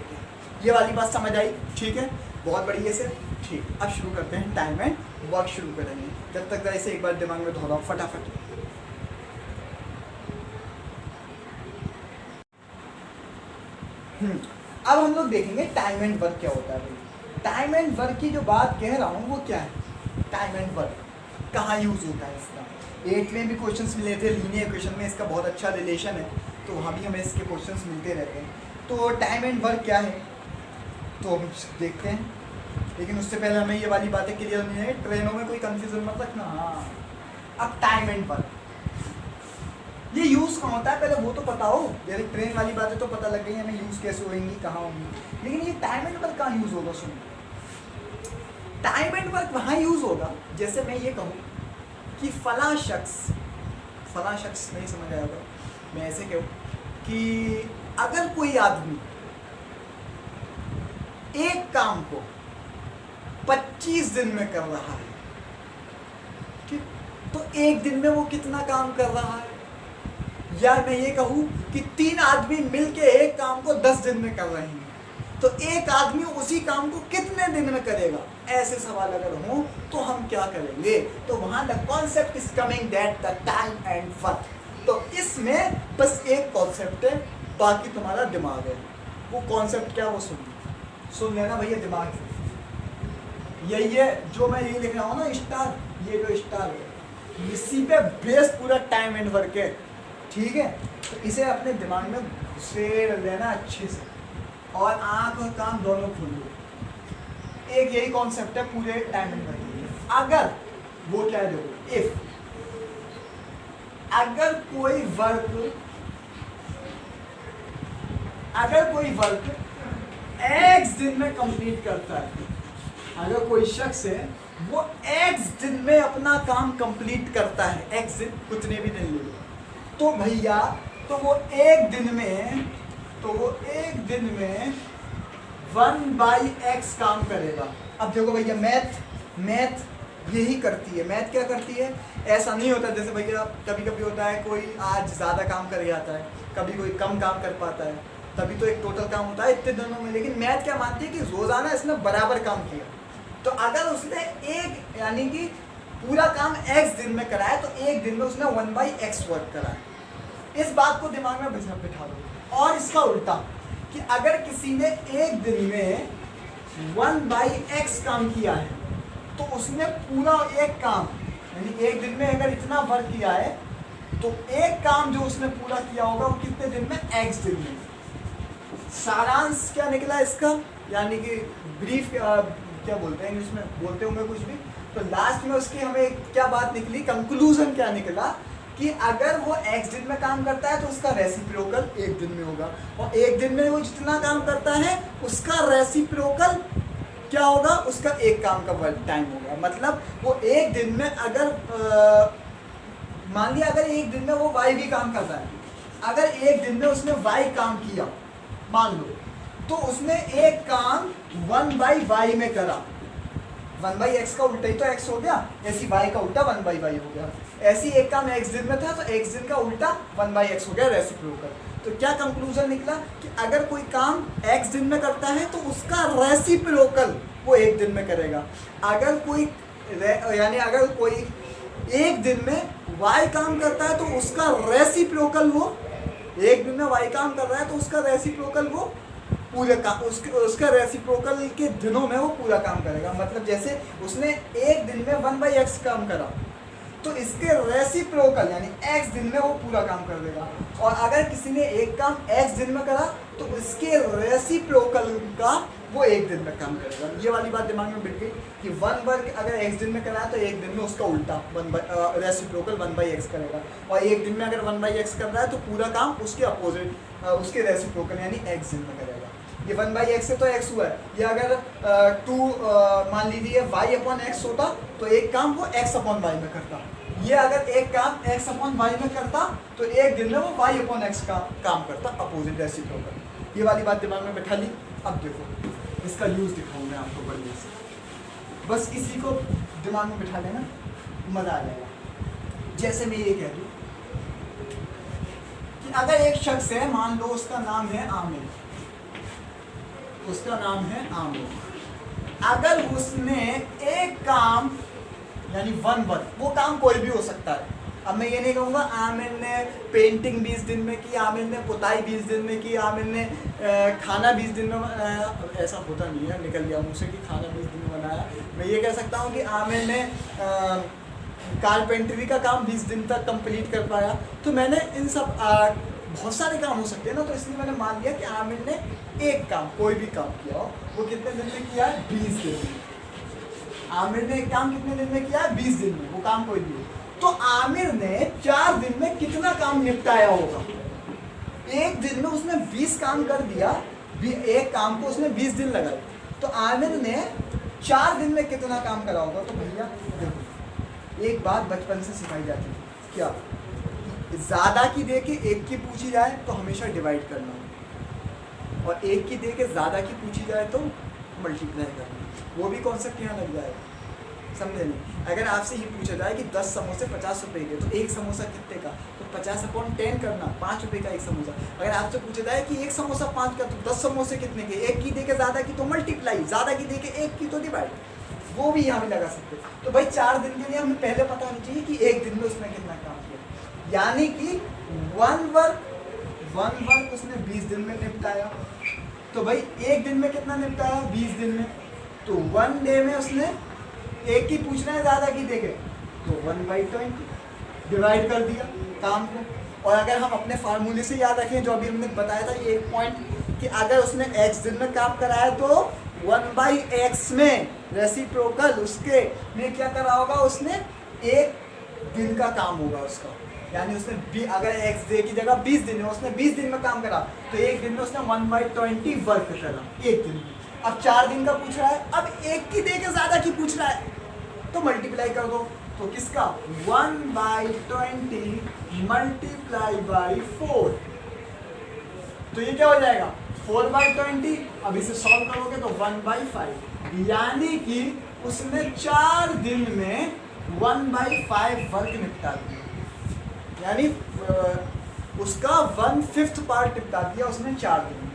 ये वाली बात समझ आई, ठीक है, बहुत बढ़िया से, ठीक। अब शुरू करते हैं, टाइम एंड वर्क शुरू करेंगे। जब तक ऐसे एक बार दिमाग में दोहराओ फटाफट। अब हम लोग देखेंगे टाइम एंड वर्क क्या होता है। टाइम एंड वर्क की जो बात कह रहा हूँ वो क्या है, टाइम एंड वर्क कहाँ यूज़ होता है इसका। 8th में भी क्वेश्चंस मिले थे, लीनियर इक्वेशन में इसका बहुत अच्छा रिलेशन है, तो वहाँ भी हमें इसके क्वेश्चंस मिलते रहते हैं। तो टाइम एंड वर्क क्या है तो हम देखते हैं, लेकिन उससे पहले हमें ये वाली बातें क्लियर नहीं है, ट्रेनों में कोई कंफ्यूजन मत रखना। हाँ, अब टाइम एंड वर्क ये यूज़ कहाँ होता है पहले वो तो पता हो, जैसे ट्रेन वाली बातें तो पता लग गई हमें यूज़ कैसे होंगी कहाँ होंगी, लेकिन ये टाइम एंड वर्क कहाँ यूज़ होगा। सुनो, टाइम एंड वर्क वहाँ यूज़ होगा जैसे मैं ये कहूँ कि फला शख्स नहीं समझ आया होगा, मैं ऐसे कहूँ कि अगर कोई आदमी एक काम को 25 दिन में कर रहा है, ठीक, तो एक दिन में वो कितना काम कर रहा है। या मैं ये कहूँ कि 3 आदमी मिलके एक काम को 10 दिन में कर रहे हैं, तो एक आदमी उसी काम को कितने दिन में करेगा। ऐसे सवाल अगर हो तो हम क्या करेंगे, तो वहाँ the concept is coming that the time and work. तो इसमें बस एक कॉन्सेप्ट है, बाकी तुम्हारा दिमाग है। वो कॉन्सेप्ट क्या वो सुन लेना भैया दिमाग से। यही है जो मैं ये लिख रहा हूँ ना, स्टार, ये जो स्टार है इसी पे बेस पूरा टाइम एंड वर्क है, ठीक है। तो इसे अपने दिमाग में घुसेड़ लेना अच्छे से, और आँख और कान दोनों खोल लो। एक यही कॉन्सेप्ट है पूरे टाइम एंड वर्क। अगर वो क्या है देखो, इफ अगर कोई वर्क x दिन में कंप्लीट करता है, अगर कोई शख्स है वो x दिन में अपना काम कंप्लीट करता है, x दिन कितने भी दिन ले लो, तो भैया तो वो एक दिन में 1/x काम करेगा। अब देखो भैया मैथ यही करती है मैथ। क्या करती है, ऐसा नहीं होता जैसे भैया कभी कभी होता है कोई आज ज़्यादा काम कर जाता है, कभी कोई कम काम कर पाता है, तभी तो एक टोटल काम होता है इतने दिनों में। लेकिन मैथ क्या मानती है कि रोज़ाना इसने बराबर काम किया, तो अगर उसने एक यानी कि पूरा काम x दिन में करा है तो एक दिन में उसने 1/x वर्क करा है। इस बात को दिमाग में बिठा दो। और इसका उल्टा कि अगर किसी ने एक दिन में 1/x काम किया है तो उसने पूरा एक काम यानी एक दिन में अगर इतना वर्क किया है तो एक काम जो उसने पूरा किया होगा वो कितने दिन में, x दिन में। सारांश क्या निकला इसका, यानी कि ब्रीफ क्या बोलते हैं इंग्लिश में, बोलते होंगे कुछ भी, तो लास्ट में उसकी हमें क्या बात निकली, कंक्लूजन क्या निकला कि अगर वो x दिन में काम करता है तो उसका रेसिप्रोकल एक दिन में होगा, और एक दिन में वो जितना काम करता है उसका रेसिप्रोकल क्या होगा, उसका एक काम का वर्क टाइम होगा। मतलब वो एक दिन में अगर मान लिया अगर एक दिन में वो y भी काम कर रहा है, अगर एक दिन में उसने y काम किया मान लो, तो उसने एक काम 1/y में करा, 1/x का उल्टा ही तो x हो गया, ऐसी y का उल्टा 1/y हो गया। ऐसी एक काम x दिन में था तो x दिन का उल्टा 1/x हो गया, रेसिप्रोकल। तो क्या कंक्लूजन निकला कि अगर कोई काम x दिन में करता है तो उसका रेसिप्रोकल वो एक दिन में करेगा। अगर कोई यानी अगर कोई एक दिन में y काम करता है तो उसका रेसिप्रोकल वो एक दिन में y काम कर रहा है तो उसका रेसिप्रोकल वो पूरे काम उसका रेसिप्रोकल के दिनों में वो पूरा काम करेगा। मतलब जैसे उसने एक दिन में 1/x काम करा तो इसके रेसिप्रोकल यानी x दिन में वो पूरा काम कर देगा, और अगर किसी ने एक काम x दिन में करा तो इसके रेसिप्रोकल का वो एक दिन में काम करेगा। ये वाली बात दिमाग में बैठ गई कि 1 वर्क अगर x दिन में करा है तो एक दिन में उसका उल्टा रेसिप्रोकल 1/x करेगा, और एक दिन में अगर 1/x कर रहा है तो पूरा काम उसके अपोजिट उसके रेसिप्रोकल यानी x दिन में करेगा। ये 1/x से तो x हुआ है, ये अगर 2 मान लीजिए y/x होता तो एक काम वो x/y में करता, ये अगर एक काम x/y में करता तो एक दिन में वो y/x का काम करता, अपोजिट रेसिप्रोकल। ये वाली बात दिमाग में बैठा ली। अब देखो इसका यूज़ दिखाऊँ मैं आपको बढ़िया से, बस इसी को दिमाग में बिठा लेना, मज़ा आ जाएगा। जैसे मैं ये कह दूँ कि अगर एक शख्स है, मान लो उसका नाम है आमिर, उसका नाम है आमिर, अगर उसने एक काम यानी 1 वर्क, वो काम कोई भी हो सकता है। अब मैं ये नहीं कहूँगा आमिर ने पेंटिंग 20 दिन में की, आमिर ने पुताई 20 दिन में की, आमिर ने खाना 20 दिन में, ऐसा होता नहीं है, निकल गया मुझसे कि खाना 20 दिन में बनाया। मैं ये कह सकता हूँ कि आमिर ने कारपेंटरी का काम 20 दिन तक कंप्लीट कर पाया। तो मैंने इन सब बहुत सारे काम हो सकते हैं ना, तो इसलिए मैंने मान लिया कि आमिर ने एक काम कोई भी काम किया हो, वो कितने दिन में किया है, 20 दिन में। आमिर ने एक काम कितने दिन में किया है, 20 दिन में, वो काम कोई भी हो। तो आमिर ने 4 दिन में कितना काम निपटाया होगा, एक दिन में उसने 20 काम कर दिया, एक काम को उसने 20 दिन लगाए, तो आमिर ने 4 दिन में कितना काम करा होगा। तो भैया देखो एक बात बचपन से सिखाई जाती है, क्या, ज़्यादा की दे के एक की पूछी जाए तो हमेशा डिवाइड करना, और एक की दे के ज़्यादा की पूछी जाए तो मल्टीप्लाई करना। वो भी कॉन्सेप्ट यहाँ लग जाएगा, समझे नहीं। अगर आपसे ये पूछा जाए कि 10 समोसे 50 रुपये के, तो एक समोसा कितने का, तो 50/10 करना, 5 रुपये का एक समोसा। अगर आपसे पूछा जाए कि एक समोसा 5 का, तो 10 समोसे कितने के, एक की दे के ज़्यादा की तो मल्टीप्लाई, ज़्यादा की दे के एक की तो डिवाइड, वो भी यहाँ भी लगा सकते। तो भाई 4 दिन के लिए हमें पहले पता होना चाहिए कि एक दिन में उसने कितना काम किया, यानी कि 1 वर्क उसने 20 दिन में निपटाया। तो भाई एक दिन में कितना निपटाया, 20 दिन में, तो 1 डे में उसने एक की पूछना है ज़्यादा की देके, तो 1/20 डिवाइड कर दिया काम को। और अगर हम अपने फार्मूले से याद रखें जो अभी हमने बताया था ये एक पॉइंट, कि अगर उसने x दिन में काम करा है तो 1/x में रेसिप्रोकल उसके में क्या करा होगा, उसने एक दिन का काम होगा उसका, यानी उसने अगर x डे की जगह 20 दिन है, उसने 20 दिन में काम करा तो एक दिन में उसने 1/20 वर्क करा एक दिन में। अब 4 दिन का पूछ रहा है, अब एक की दे के ज़्यादा की पूछ रहा है, तो मल्टीप्लाई कर दो, तो किसका 1/20 मल्टीप्लाई बाई 4, तो ये क्या हो जाएगा 4/20। अब इसे सॉल्व करोगे तो 1/5, यानी कि उसने 4 दिन में 1/5 वर्क निपटा दिया, यानी उसका 1/5 पार्ट निपटा दिया उसने 4 दिन में।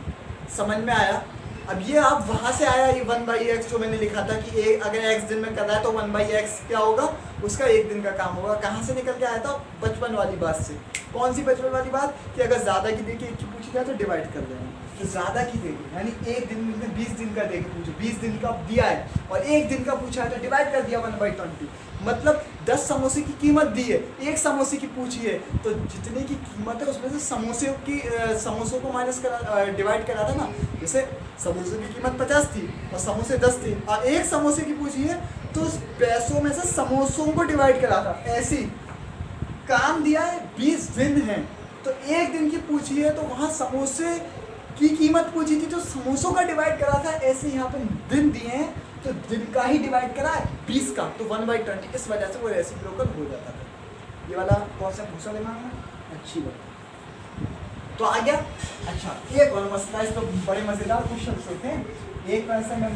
समझ में आया? अब ये आप वहाँ से आया ये 1/x जो मैंने लिखा था कि अगर x दिन में कर रहा है तो 1/x क्या होगा, उसका 1 दिन का काम होगा। कहाँ से निकल के आया था? बचपन वाली बात से। कौन सी बचपन वाली बात? कि अगर ज़्यादा की दे के एक की पूछी जाए तो डिवाइड कर देना, तो ज़्यादा की देगी, यानी 1 दिन में 20 दिन का दे के पूछो, 20 दिन का दिया है और 1 दिन का पूछा है तो डिवाइड कर दिया 1/20। मतलब 10 समोसे की कीमत दी है, 1 समोसे की पूछी है, तो जितने की कीमत है उसमें से समोसों को माइनस करा, डिवाइड करा था ना। जैसे समोसे की कीमत 50 थी और समोसे 10 थे और 1 समोसे की पूछी है तो उस पैसों में से समोसों को डिवाइड करा था। ऐसी काम दिया है 20 दिन है तो 1 दिन की पूछी है तो वहाँ समोसे की कीमत पूछी थी तो समोसों का डिवाइड करा था। ऐसे यहाँ पे दिन दिए हैं तो दिन का ही डिवाइड करा है 20 का, तो 1/20। इस वजह से वो रेसिप्रोकल हो जाता था। ये वाला कॉन्सेप्ट घुसा दिमाग में? अच्छी बात। तो आ गया। अच्छा, एक और मसला, इस तो बड़े मज़ेदार क्वेश्चन होते हैं। एक पैसा मैं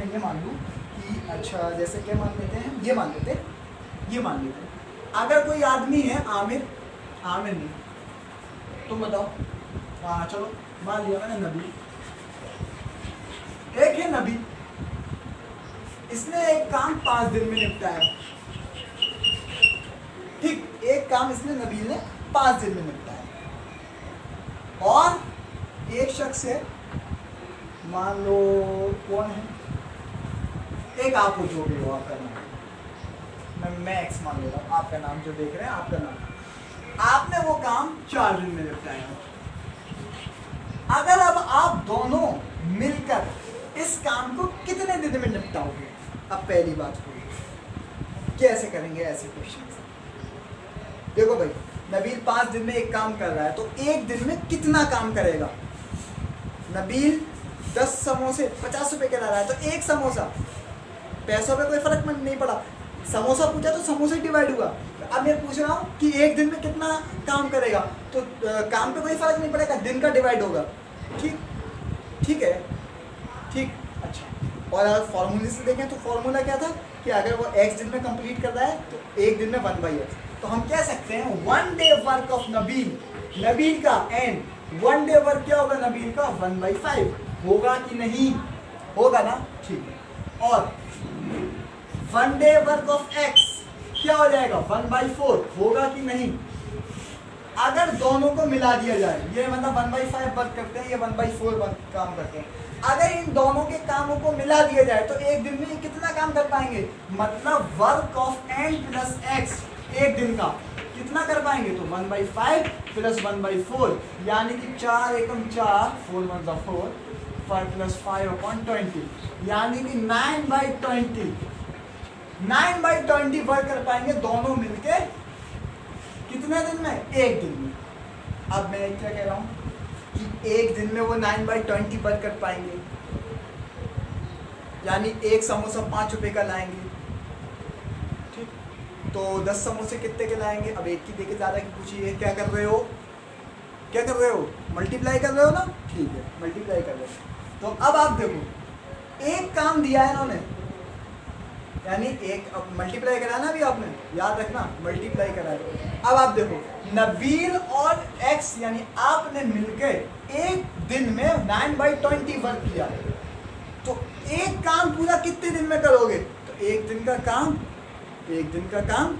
ये मान लूँ कि अच्छा जैसे क्या मान लेते हैं, ये मान लेते हैं अगर कोई आदमी है आमिर नहीं, तुम बताओ। हाँ चलो मान लिया मैंने नबी। एक है नबी, इसने एक काम 5 दिन में निपटाया। ठीक, एक काम इसने नबील ने 5 दिन में निपटाया। और एक शख्स है, मान लो कौन है, एक आप जो भी हो, आपका नाम मैं एक्स मान लेता हूँ, आपका नाम जो देख रहे हैं आपका नाम, आपने वो काम 4 दिन में निपटाया। अगर अब आप दोनों मिलकर इस काम को कितने दिन में निपटाओगे? अब पहली बात हुई कैसे करेंगे ऐसे क्वेश्चन। देखो भाई, नबील 5 दिन में एक काम कर रहा है तो 1 दिन में कितना काम करेगा? नबील 10 समोसे 50 रुपए के ला रहा है तो 1 समोसा, पैसों पे कोई फर्क नहीं पड़ा। समोसा पूछा तो समोसे डिवाइड हुआ। अब मैं पूछ रहा हूँ कि 1 दिन में कितना काम करेगा, तो काम पे कोई फर्क नहीं पड़ेगा, दिन का डिवाइड होगा। ठीक है, ठीक। अच्छा, और अगर फॉर्मूले से देखें तो फॉर्मूला क्या था कि अगर वो x दिन में कंप्लीट कर रहा है तो 1 दिन में 1/x। तो हम कह सकते हैं 1 डे वर्क ऑफ नबील का एंड 1 डे वर्क क्या होगा नबील का? 1/5 होगा कि नहीं? होगा ना? ठीक है। और 1 डे वर्क ऑफ x क्या हो जाएगा? 1/4 होगा कि नहीं? अगर दोनों को मिला दिया जाए, ये मतलब 1/5 वर्क करते हैं, ये 1/4 वर्क काम करते हैं। अगर इन दोनों के कामों को मिला दिया जाए तो 1 दिन में कितना काम कर पाएंगे? मतलब work of n plus x 1 दिन का कितना कर पाएंगे? तो 1/5 प्लस 1/4, यानी कि 4 एकम 4, 4 1 4, 5 प्लस 5/20, यानी कि 9/20 वर्क कर पाएंगे दोनों मिलके। कितने दिन में? 1 दिन में। अब मैं क्या कह रहा हूँ कि 1 दिन में वो 9/20 वर्क कर पाएंगे, यानी 1 समोसा 5 रुपए का लाएंगे। ठीक, तो 10 समोसे कितने के लाएंगे? अब एक की देके ज़्यादा की पूछिए, क्या कर रहे हो? मल्टीप्लाई कर रहे हो ना? ठीक है, मल्टीप्लाई कर रहे हो। तो अब आप देखो, एक काम दिया है इन्होंने, यानी एक मल्टीप्लाई करा ना, अभी आपने याद रखना मल्टीप्लाई करा है। अब आप देखो, नबील और x यानी आपने मिलकर 1 दिन में 9/20 वर्क किया, तो एक काम पूरा कितने दिन में करोगे? तो 1 दिन का काम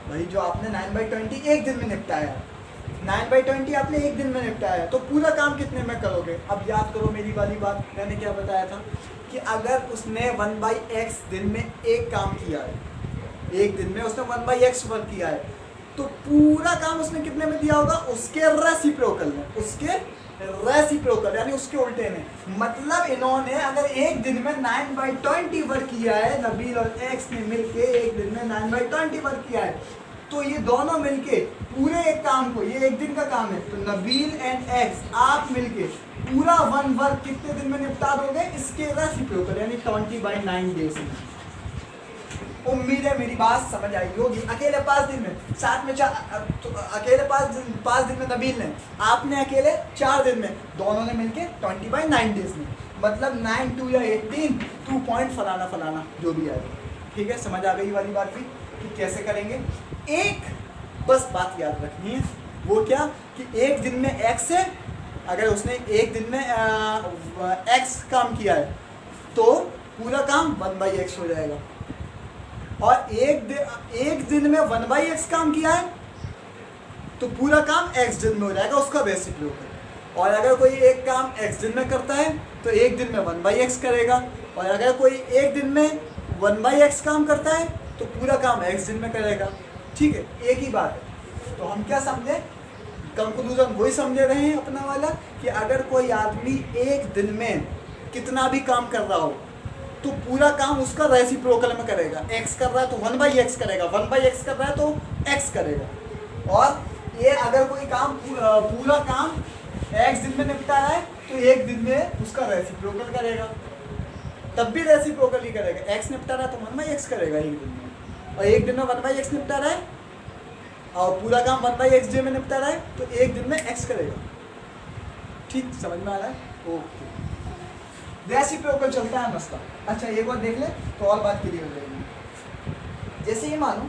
भाई जो आपने 9/20 1 दिन में निपटाया, 9/20 आपने 1 दिन में निपटाया, तो पूरा काम कितने में करोगे? अब याद करो मेरी वाली बात, मैंने क्या बताया था कि अगर उसने 1/x दिन में एक काम किया है, 1 दिन में उसने 1/x वर्क किया है, तो पूरा काम उसने कितने में दिया होगा? उसके रेसिप्रोकल में, यानी उसके उल्टे में। मतलब इन्होंने अगर 1 दिन में 9/20 वर्क किया है, नबील और x ने मिलके 1 दिन में 9/20 वर्क किया है, तो ये दोनों मिलके पूरे एक काम को, ये 1 दिन का काम है, तो नबील एंड x आप मिलके पूरा 1 वर्क कितने दिन में निपटा दोगे? इसके रेसिप्रोकल, यानी 20/9 डेज में। उम्मीद है मेरी बात समझ आई होगी। अकेले 5 दिन में, साथ में तो अकेले 5 दिन में नबील ने, आपने अकेले 4 दिन में, दोनों ने मिलके 20/9 डेज में। मतलब 9 2 या 18, 2 पॉइंट फलाना फलाना जो भी आएगा। ठीक है, समझ आ गई वाली बात भी कि कैसे करेंगे। एक बस बात याद रखनी है, वो क्या कि एक दिन में x है, अगर उसने एक दिन में x काम किया है तो पूरा काम 1/x हो जाएगा, और एक दिन में 1/x काम किया है तो पूरा काम x दिन में हो जाएगा, उसका रेसिप्रोकल। और अगर कोई एक काम x दिन में करता है तो एक दिन में 1/x करेगा, और अगर कोई एक दिन में 1/x काम करता है तो पूरा काम x दिन में करेगा। ठीक है, एक ही बात है। तो हम क्या समझे, कंक्लूजन वही समझे रहे हैं अपना वाला कि अगर कोई आदमी एक दिन में कितना भी काम कर रहा हो तो पूरा काम उसका रेसिप्रोकल में करेगा। x कर रहा है तो 1/x करेगा, 1/x कर रहा है तो x करेगा। और ये अगर कोई काम पूरा काम x दिन में निपटा रहा है तो एक दिन में उसका रेसिप्रोकल करेगा, तब भी रेसिप्रोकल ही करेगा। x निपटा रहा है तो 1/x करेगा एक दिन में, और एक दिन में 1/x निपटा रहा है और पूरा काम 1/x डे में निपटा रहा है तो एक दिन में x करेगा। ठीक, समझ में आ रहा है? ओके, रेसिप्रोकल चलता है मसला। अच्छा, एक बार देख ले तो और बात क्लियर हो जाएगी। जैसे ये मानो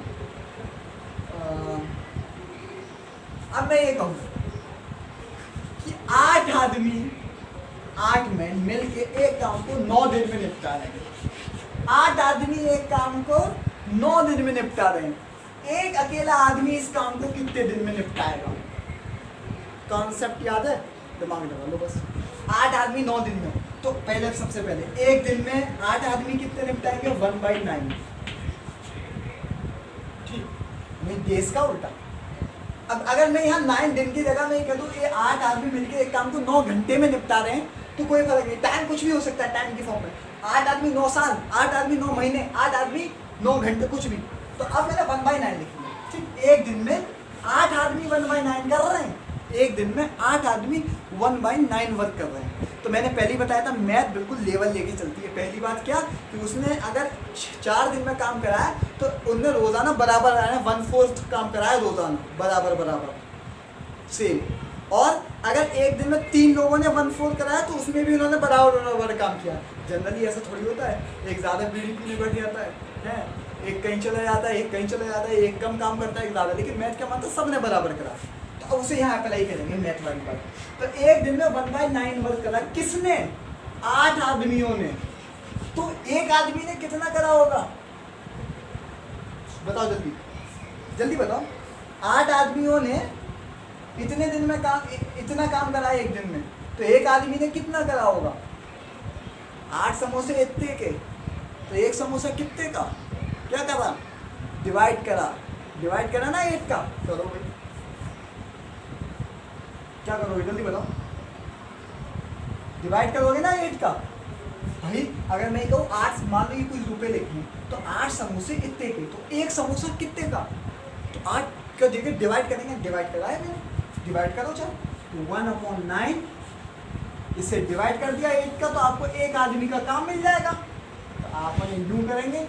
अब मैं ये कहूँ कि 8 आदमी 8 में मिल के एक काम को 9 दिन में निपटा रहे हैं। 8 आदमी एक काम को 9 दिन में निपटा रहे हैं, एक अकेला आदमी इस काम को कितने दिन में निपटाएगा? कॉन्सेप्ट याद है? दिमाग लगा लो बस। 8 आदमी 9 दिन में, तो पहले सबसे पहले एक दिन में 8 आदमी कितने निपटाएंगे? 1/9। ठीक, मैं देश का उल्टा। अब अगर मैं यहाँ 9 दिन की जगह मैं ये कह दूँ कि 8 आदमी मिलकर एक काम को 9 घंटे में निपटा रहे हैं तो कोई फर्क नहीं, टाइम कुछ भी हो सकता है टाइम की फॉर्म में। 8 आदमी 9 साल, 8 आदमी 9 महीने, 8 आदमी 9 घंटे, कुछ भी। तो अब मैंने 1/9 लिख लिया। ठीक, एक दिन में 8 आदमी 1/9 कर रहे हैं, एक दिन में 8 आदमी 1/9 वर्क कर रहे हैं। तो मैंने पहले ही बताया था मैथ बिल्कुल लेवल लेके चलती है। पहली बात क्या कि उसने अगर 4 दिन में काम कराया तो उनने रोज़ाना बराबर आया, 1/4 काम कराया रोज़ाना बराबर बराबर सेम। और अगर एक दिन में 3 लोगों ने 1/4 कराया तो उसमें भी उन्होंने बराबर बराबर काम किया। जनरली ऐसा थोड़ी होता है, एक ज़्यादा बीड़ी पीने बैठ जाता है, एक कहीं चला जाता है, एक कहीं चला जाता है, एक कम काम करता है, एक ज़्यादा। लेकिन मैथ क्या मानता है सबने बराबर करा, तो उसे यहाँ अप्लाई करेंगे मैथ वाली बात। तो एक दिन में 1/9 वर्क करा किसने? 8 आदमियों ने। तो एक आदमी ने कितना करा होगा? बताओ जल्दी जल्दी बताओ। 8 आदमियों ने इतने दिन में काम, इतना काम करा एक दिन में, तो एक आदमी ने कितना करा होगा? 8 समोसे इतने के, तो एक समोसा कितने का? क्या करा? डिवाइड करा ना 8 का। करो भाई, क्या करोगे जल्दी बताओ। डिवाइड करोगे ना 8 का। भाई अगर मैं कहूँ 8, मान लो ये कुछ रुपए लिखे तो 8 समोसे इतने के, तो एक समोसा कितने का? तो 8 का जगह डिवाइड करेंगे, डिवाइड कराया मैंने, डिवाइड करो चलो, तो 1/9 इसे डिवाइड कर दिया 8 का, तो आपको एक आदमी का काम मिल जाएगा। तो आप यूँ करेंगे,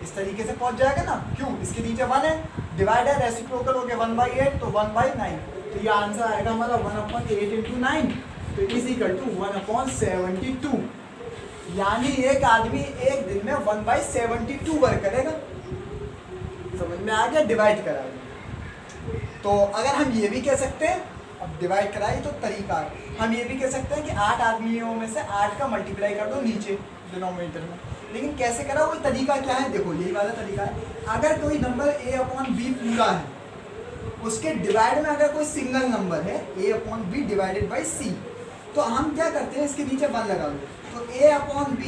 इस तरीके से पहुंच जाएगा ना। क्यों? इसके नीचे 1 है, डिवाइड है, रेसिप्रोकल हो गया 1/8, तो 1/9। तो ये आंसर आएगा हमारा 1/8 × 9, तो इज इक्वल टू 1/72। यानी एक आदमी एक दिन में 1/72 वर्क करेगा। समझ में आ गया? डिवाइड कराएगा। तो अगर हम ये भी कह सकते हैं, अब डिवाइड कराए तो तरीका है, हम ये भी कह सकते हैं कि 8 आदमियों में से 8 का मल्टीप्लाई कर दो नीचे डिनोमिनेटर में। लेकिन कैसे करा, वो तरीका क्या है? देखो यही वाला तरीका है। अगर कोई नंबर a/b पूरा है, उसके डिवाइड में अगर कोई सिंगल नंबर है a/b डिवाइडेड बाई c, तो हम क्या करते हैं, इसके नीचे 1 लगा दो। तो a/b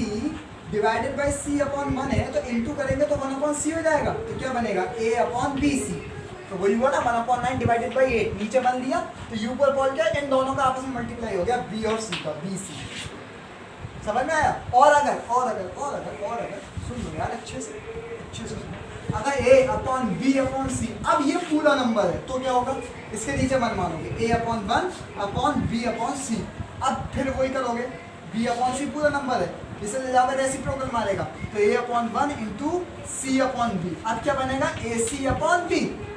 डिवाइडेड बाई c/1 है, तो इंटू करेंगे तो 1/c हो जाएगा। तो क्या बनेगा? a/bc। तो वही हुआ ना 1/9 डिवाइडेड बाई 8, नीचे 1 लिया तो u पर पहुंच गया, इन दोनों का आपस में मल्टीप्लाई हो गया b और c का, bc। समझ में आया? और अगर सुन लो यार अच्छे से सुनो। अगर a/b/c अब ये पूरा नंबर है तो क्या होगा? इसके नीचे 1 मानोगे, a/1/b/c। अब फिर वही करोगे, b/c पूरा नंबर है, इसे ले जाकर रेसिप्रोकल मारेगा, तो a/1 × c/b। अब क्या बनेगा? ac/b।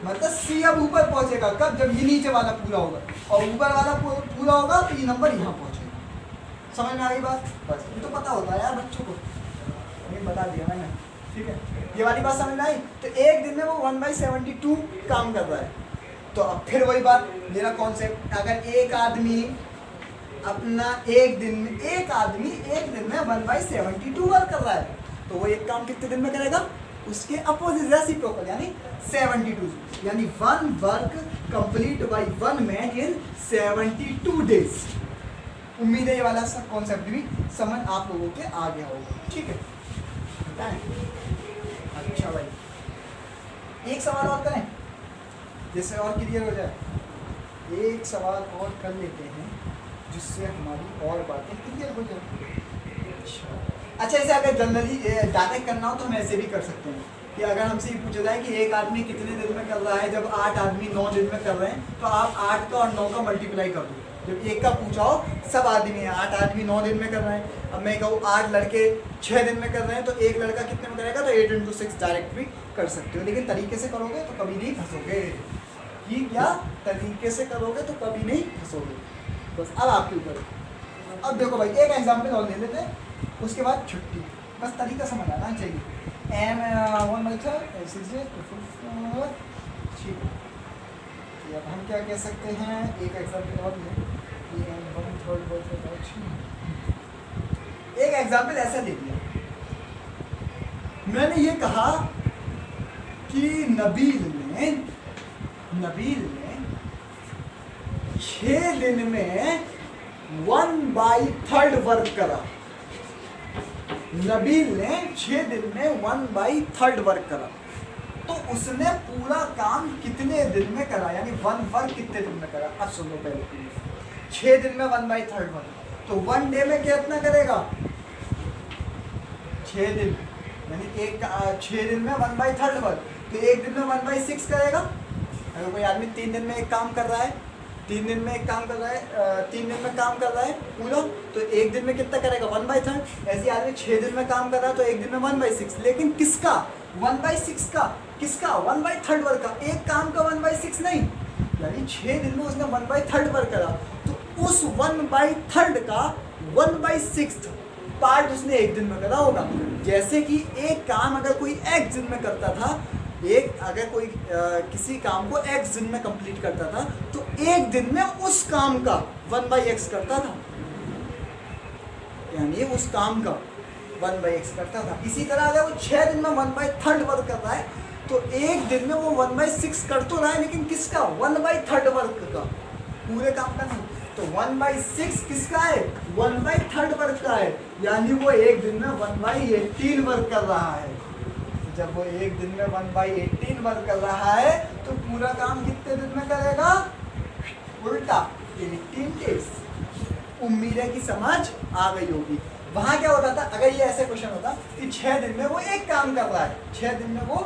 मतलब c अब ऊपर पहुंचेगा कब? जब ये नीचे वाला पूरा होगा, और ऊपर वाला पूरा होगा तो ये नंबर यहाँ पहुंचेगा। समझ में आ गई बात? बस ये तो पता होता है यार बच्चों को, ये बता दिया मैंने, ठीक है। ये वाली बात समझ में आई? तो एक दिन में वो 1/72 काम कर रहा है। तो अब फिर वही बात, मेरा कॉन्सेप्ट, अगर एक आदमी अपना एक दिन में 1/72 वर्क कर रहा है, तो वो एक काम कितने दिन में करेगा? उसके अपोजिट रेसिप्रोकल, यानी 72, यानी 1 work complete bye 1 man in 72 days. उम्मीद है ये वाला कॉन्सेप्ट भी समझ आप लोगों के आ गया होगा, ठीक है। अच्छा भाई, एक सवाल और करें जिससे और क्लियर हो जाए। एक सवाल और कर लेते हैं जिससे हमारी और बातें क्लियर हो जाए। अच्छा, ऐसे अगर जनरली डायरेक्ट करना हो तो हम ऐसे भी कर सकते हैं कि अगर हमसे ये पूछा जाए कि एक आदमी कितने दिन में कर रहा है, जब 8 आदमी 9 दिन में कर रहे हैं, तो आप 8 का और 9 का मल्टीप्लाई कर दो। जब एक का पूछा हो, सब आदमी है, 8 आदमी 9 दिन में कर रहे हैं, अब मैं कहूँ 8 लड़के 6 दिन में कर रहे हैं, तो एक लड़का कितने में करेगा? तो 8 × 6 डायरेक्ट भी कर सकते हो, लेकिन तरीके से करोगे तो कभी नहीं फंसोगे। ये क्या, तरीके से करोगे तो कभी नहीं फंसोगे। बस अब आपके ऊपर। अब देखो भाई, एक एग्जाम्पल और ले लेते हैं, उसके बाद छुट्टी। बस तरीका समझ आना चाहिए। एम 1 मेथड ऐसे ठीक है। अब हम क्या कह सकते हैं, एक एग्जाम्पल और ले, एक एग्जाम्पल ऐसा ले लिया, मैंने ये कहा कि नबील ने 6 दिन में 1/3 वर्क करा। नबील ने 6 दिन में 1/3 वर्क करा, तो उसने पूरा काम कितने दिन में करा, यानी 1 वर्क कितने दिन में करा? अब सुनो पहले, 6 दिन में 1/3 वर्क, तो 1 डे में कितना करेगा? 6 दिन, यानी 6 दिन में 1/3 वर्क, तो एक दिन में 1/6 करेगा। अगर कोई आदमी 3 दिन में एक काम कर रहा है, 3 दिन में एक काम कर रहा है, 3 दिन में काम कर रहा है पूरा, तो एक दिन में कितना करेगा? 1/3। ऐसे आदमी 6 दिन में काम कर रहा है, तो एक दिन में 1/6, लेकिन किसका 1/6 का? किसका 1/3 वर्क का? एक काम का 1/6 नहीं, यानी 6 दिन में उसने 1/3 वर्क करा, तो उस 1/3 का 1/6 पार्ट उसने एक दिन में करा होगा। जैसे कि एक काम अगर कोई एक दिन में करता था, अगर कोई किसी काम को x दिन में कंप्लीट करता था, तो एक दिन में उस काम का 1/x करता था, यानी उस काम का 1/x करता था। इसी तरह अगर वो 6 दिन में 1/3 वर्क कर रहा है, तो एक दिन में वो 1/6 कर तो रहा है, लेकिन किसका? 1/3 वर्क का, पूरे काम का नहीं। तो 1/6 किसका है? 1/3 वर्क का है, यानी वो एक दिन में 1/18 वर्क कर रहा है। जब वो एक दिन में 1/18 वर्क कर रहा है, तो पूरा काम कितने दिन में करेगा? उल्टा 18 डेज। उम्मीद है कि समझ आ गई होगी। वहां क्या होता था, अगर ये ऐसे क्वेश्चन होता कि 6 दिन में वो एक काम कर रहा है, 6 दिन में वो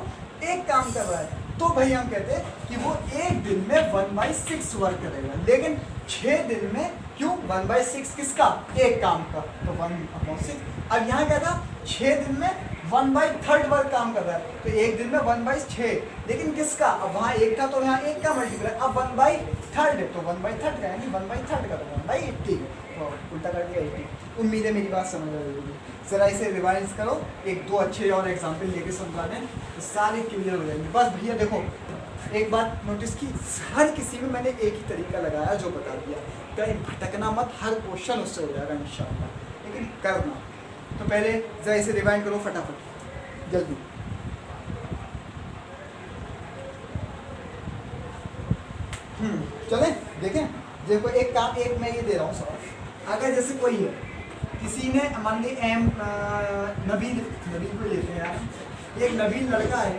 एक काम कर रहा है, तो भाई हम कहते हैं कि वो एक दिन में 1/6 वर्क करेगा। लेकिन 6 दिन में क्यों 1/6 किसका? एक काम का, तो 1/6। अब यहाँ क्या था, 6 दिन में 1/3 वर्क काम कर रहा है, तो एक दिन में 1/6, लेकिन किसका? अब वहाँ एक था तो यहाँ एक का मल्टीप्लाई, अब 1/3 तो 1/3 का, यानी 1/3 का तो 1/18, तो उल्टा कर दिया 18। उम्मीद है मेरी बात समझ आ रही होगी। जरा इसे रिवाइज करो, 1-2 अच्छे और एग्जाम्पल लेके समझा दें तो सारे क्लियर हो जाएंगे। बस भैया देखो, एक बात नोटिस की, हर किसी में मैंने एक ही तरीका लगाया जो बता दिया, कहीं भटकना मत, हर क्वेश्चन उससे हो जाएगा इंशाल्लाह, लेकिन करना। तो पहले जरा इसे रिवाइंड करो फटाफट जल्दी। चलें देखें, देखो एक काम, एक मैं ये दे रहा हूँ सवाल। अगर जैसे कोई है, किसी ने मान ली नबील को लेते हैं यार, एक नबील लड़का है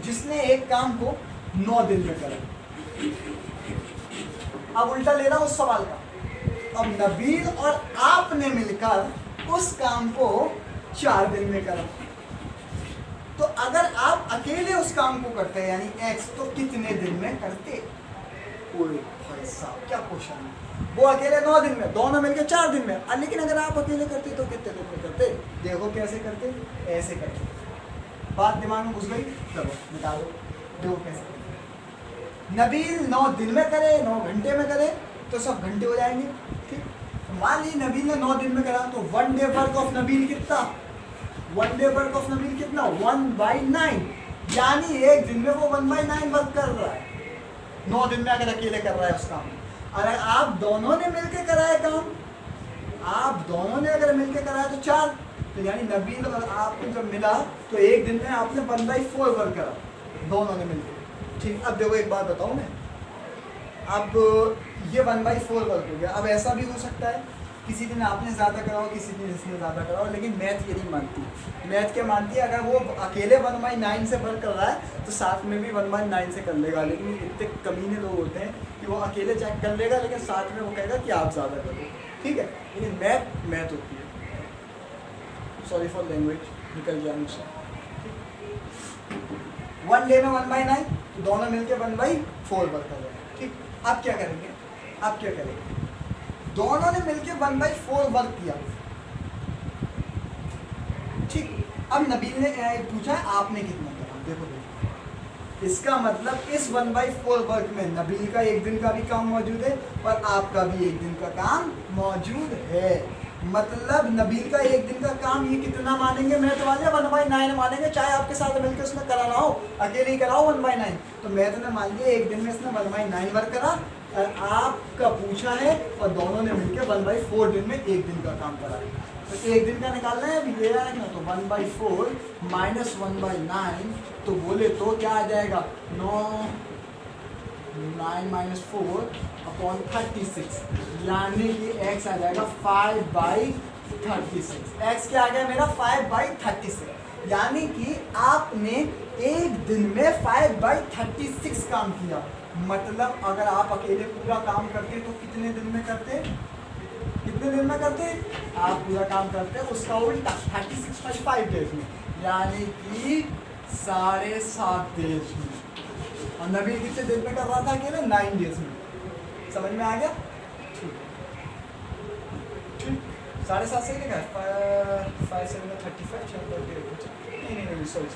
जिसने एक काम को 9 दिन में करा। अब उल्टा ले रहा हूँ उस सवाल का, अब नबील और आपने मिलकर उस काम को 4 दिन में करा, तो अगर आप अकेले उस काम को करते हैं यानी x, तो कितने दिन में करते? कोई भाई साहब क्या क्वेश्चन है। वो अकेले 9 दिन में, दोनों मिलकर 4 दिन में, लेकिन अगर आप अकेले करते तो कितने दिन में करते? देखो कैसे करते, ऐसे करते। बात दिमाग में घुस गई? चलो बता दो, देखो कैसे करते। नबील 9 दिन में करे, 9 घंटे में करे, तो सब घंटे हो जाएंगे, ठीक। मान ली नबील ने 9 दिन में करा, तो 1 डे वर्क ऑफ नबील कितना, 1 डे वर्क ऑफ नबील कितना 1/9, यानी एक दिन में वो 1/9 वर्क कर रहा है, 9 दिन में अगर अकेले कर रहा है उस काम। अगर आप दोनों ने मिलकर कराया काम, आप दोनों ने अगर मिलकर कराया तो 4, तो यानी नबील और आपको जब मिला तो एक दिन में आपने 1/4 वर्क करा दोनों ने मिलकर। ठीक, अब देखो एक बात बताऊँ मैं, अब ये 1/4 वर्क हो गया। अब ऐसा भी हो सकता है किसी दिन आपने ज़्यादा कराओ, किसी दिन इसने ज़्यादा कराओ, लेकिन मैथ ये नहीं मानती। मैथ क्या मानती है, अगर वो अकेले 1/9 से वर्क कर रहा है तो साथ में भी 1/9 से कर लेगा। लेकिन इतने कमीने लोग होते हैं कि वो अकेले चेक कर लेगा लेकिन साथ में वो कहेगा कि आप ज़्यादा करो, ठीक है। लेकिन मैथ होती है, सॉरी फॉर लैंग्वेज, निकल गया मुझसे। 1 डे में 1/9, तो दोनों मिलकर 1/4 वर्क कर रहे हैं, ठीक। अब क्या करेंगे, अब क्या करेंगे, दोनों ने मिलकर 1/4 वर्क किया, ठीक। अब नबील ने पूछा आपने कितना करा, देखो देखो, इसका मतलब इस 1/4 वर्क में नबील का एक दिन का भी काम मौजूद है और आपका भी एक दिन का काम मौजूद है। मतलब नबील का एक दिन का काम ये कितना मानेंगे मैथ वाले, 1/9 मानेंगे, चाहे आपके साथ मिलकर उसने कराना हो, अकेले ही कराओ 1/9। तो मैथ ने मान लिया एक दिन में इसने 1/9 वर्क करा, और आपका पूछा है और दोनों ने मिलकर 1/4 दिन में एक दिन का काम करा। तो एक दिन का निकालना है, अभी ले आएगा तो 1/4 माइनस 1/9, तो बोले तो क्या आ जाएगा 9 अपॉन 36, यानी कि x आ जाएगा 5/36। x क्या आ गया मेरा 5/36, यानी कि आपने एक दिन में 5/36 काम किया। मतलब अगर आप अकेले पूरा काम करते तो कितने दिन में करते, कितने दिन में करते आप पूरा काम करते, उसका उल्टा 36/5 डेज में, यानी कि 7.5 डेज में। और नबी कितने दिन में कर रहा था अकेले, 9 डेज में। समझ में आ गया, ठीक, 7.5 से लिखा है 5 7 में 35, नहीं सॉरी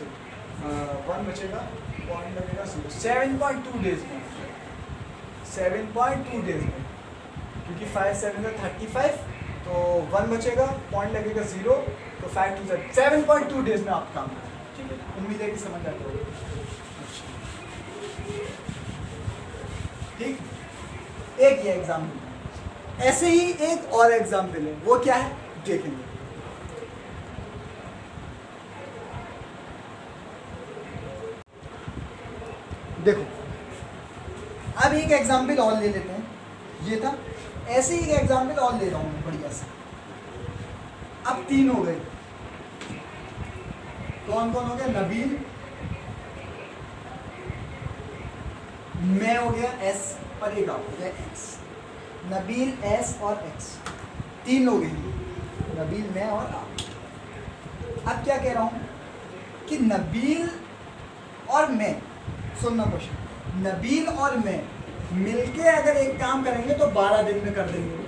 1 बचेगा, पॉइंट लगेगा 7.2 डेज में, 7.2 डेज में, क्योंकि 5 7 में 35, तो 1 बचेगा, पॉइंट लगेगा 0, तो 5 2 7.2 डेज में आप काम करें, ठीक है। उम्मीद है कि समझ आता होगा, ठीक। एक ये एग्जाम्पल, ऐसे ही एक और एग्जाम्पल है, वो क्या है देखेंगे। देखो अब एक एग्जाम्पल और ले लेते हैं, ये था, ऐसे ही एक एग्जाम्पल और ले रहा हूं मैं बढ़िया सा। अब 3 हो गए, कौन कौन हो गया, नबील, मैं हो गया S और एक आप हो गया X, नबील S और X, 3 लोग हैं, नबील मैं और आप। अब क्या कह रहा हूं कि नबील और मैं, सुनना क्वेश्चन, नबील और मैं मिलके अगर एक काम करेंगे तो 12 दिन में कर देंगे,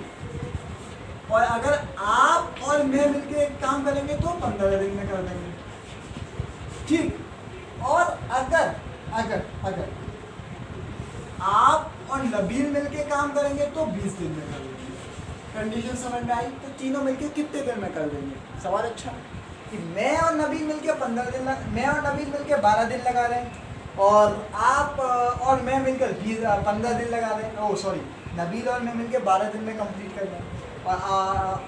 और अगर आप और मैं मिलके एक काम करेंगे तो 15 दिन में कर देंगे, ठीक। और अगर अगर अगर आप और नबील मिलके काम करेंगे तो 20 दिन में कर देंगे। कंडीशन समझ में आई, तो तीनों मिलके कितने दिन में कर देंगे। सवाल अच्छा कि मैं और नबील मिलके 15 दिन, मैं और नबील मिलके 12 दिन लगा रहे हैं, और आप और मैं मिलकर 15 दिन लगा रहे हैं, ओ सॉरी, नबील और मैं मिलके 12 दिन में कंप्लीट कर रहे हैं,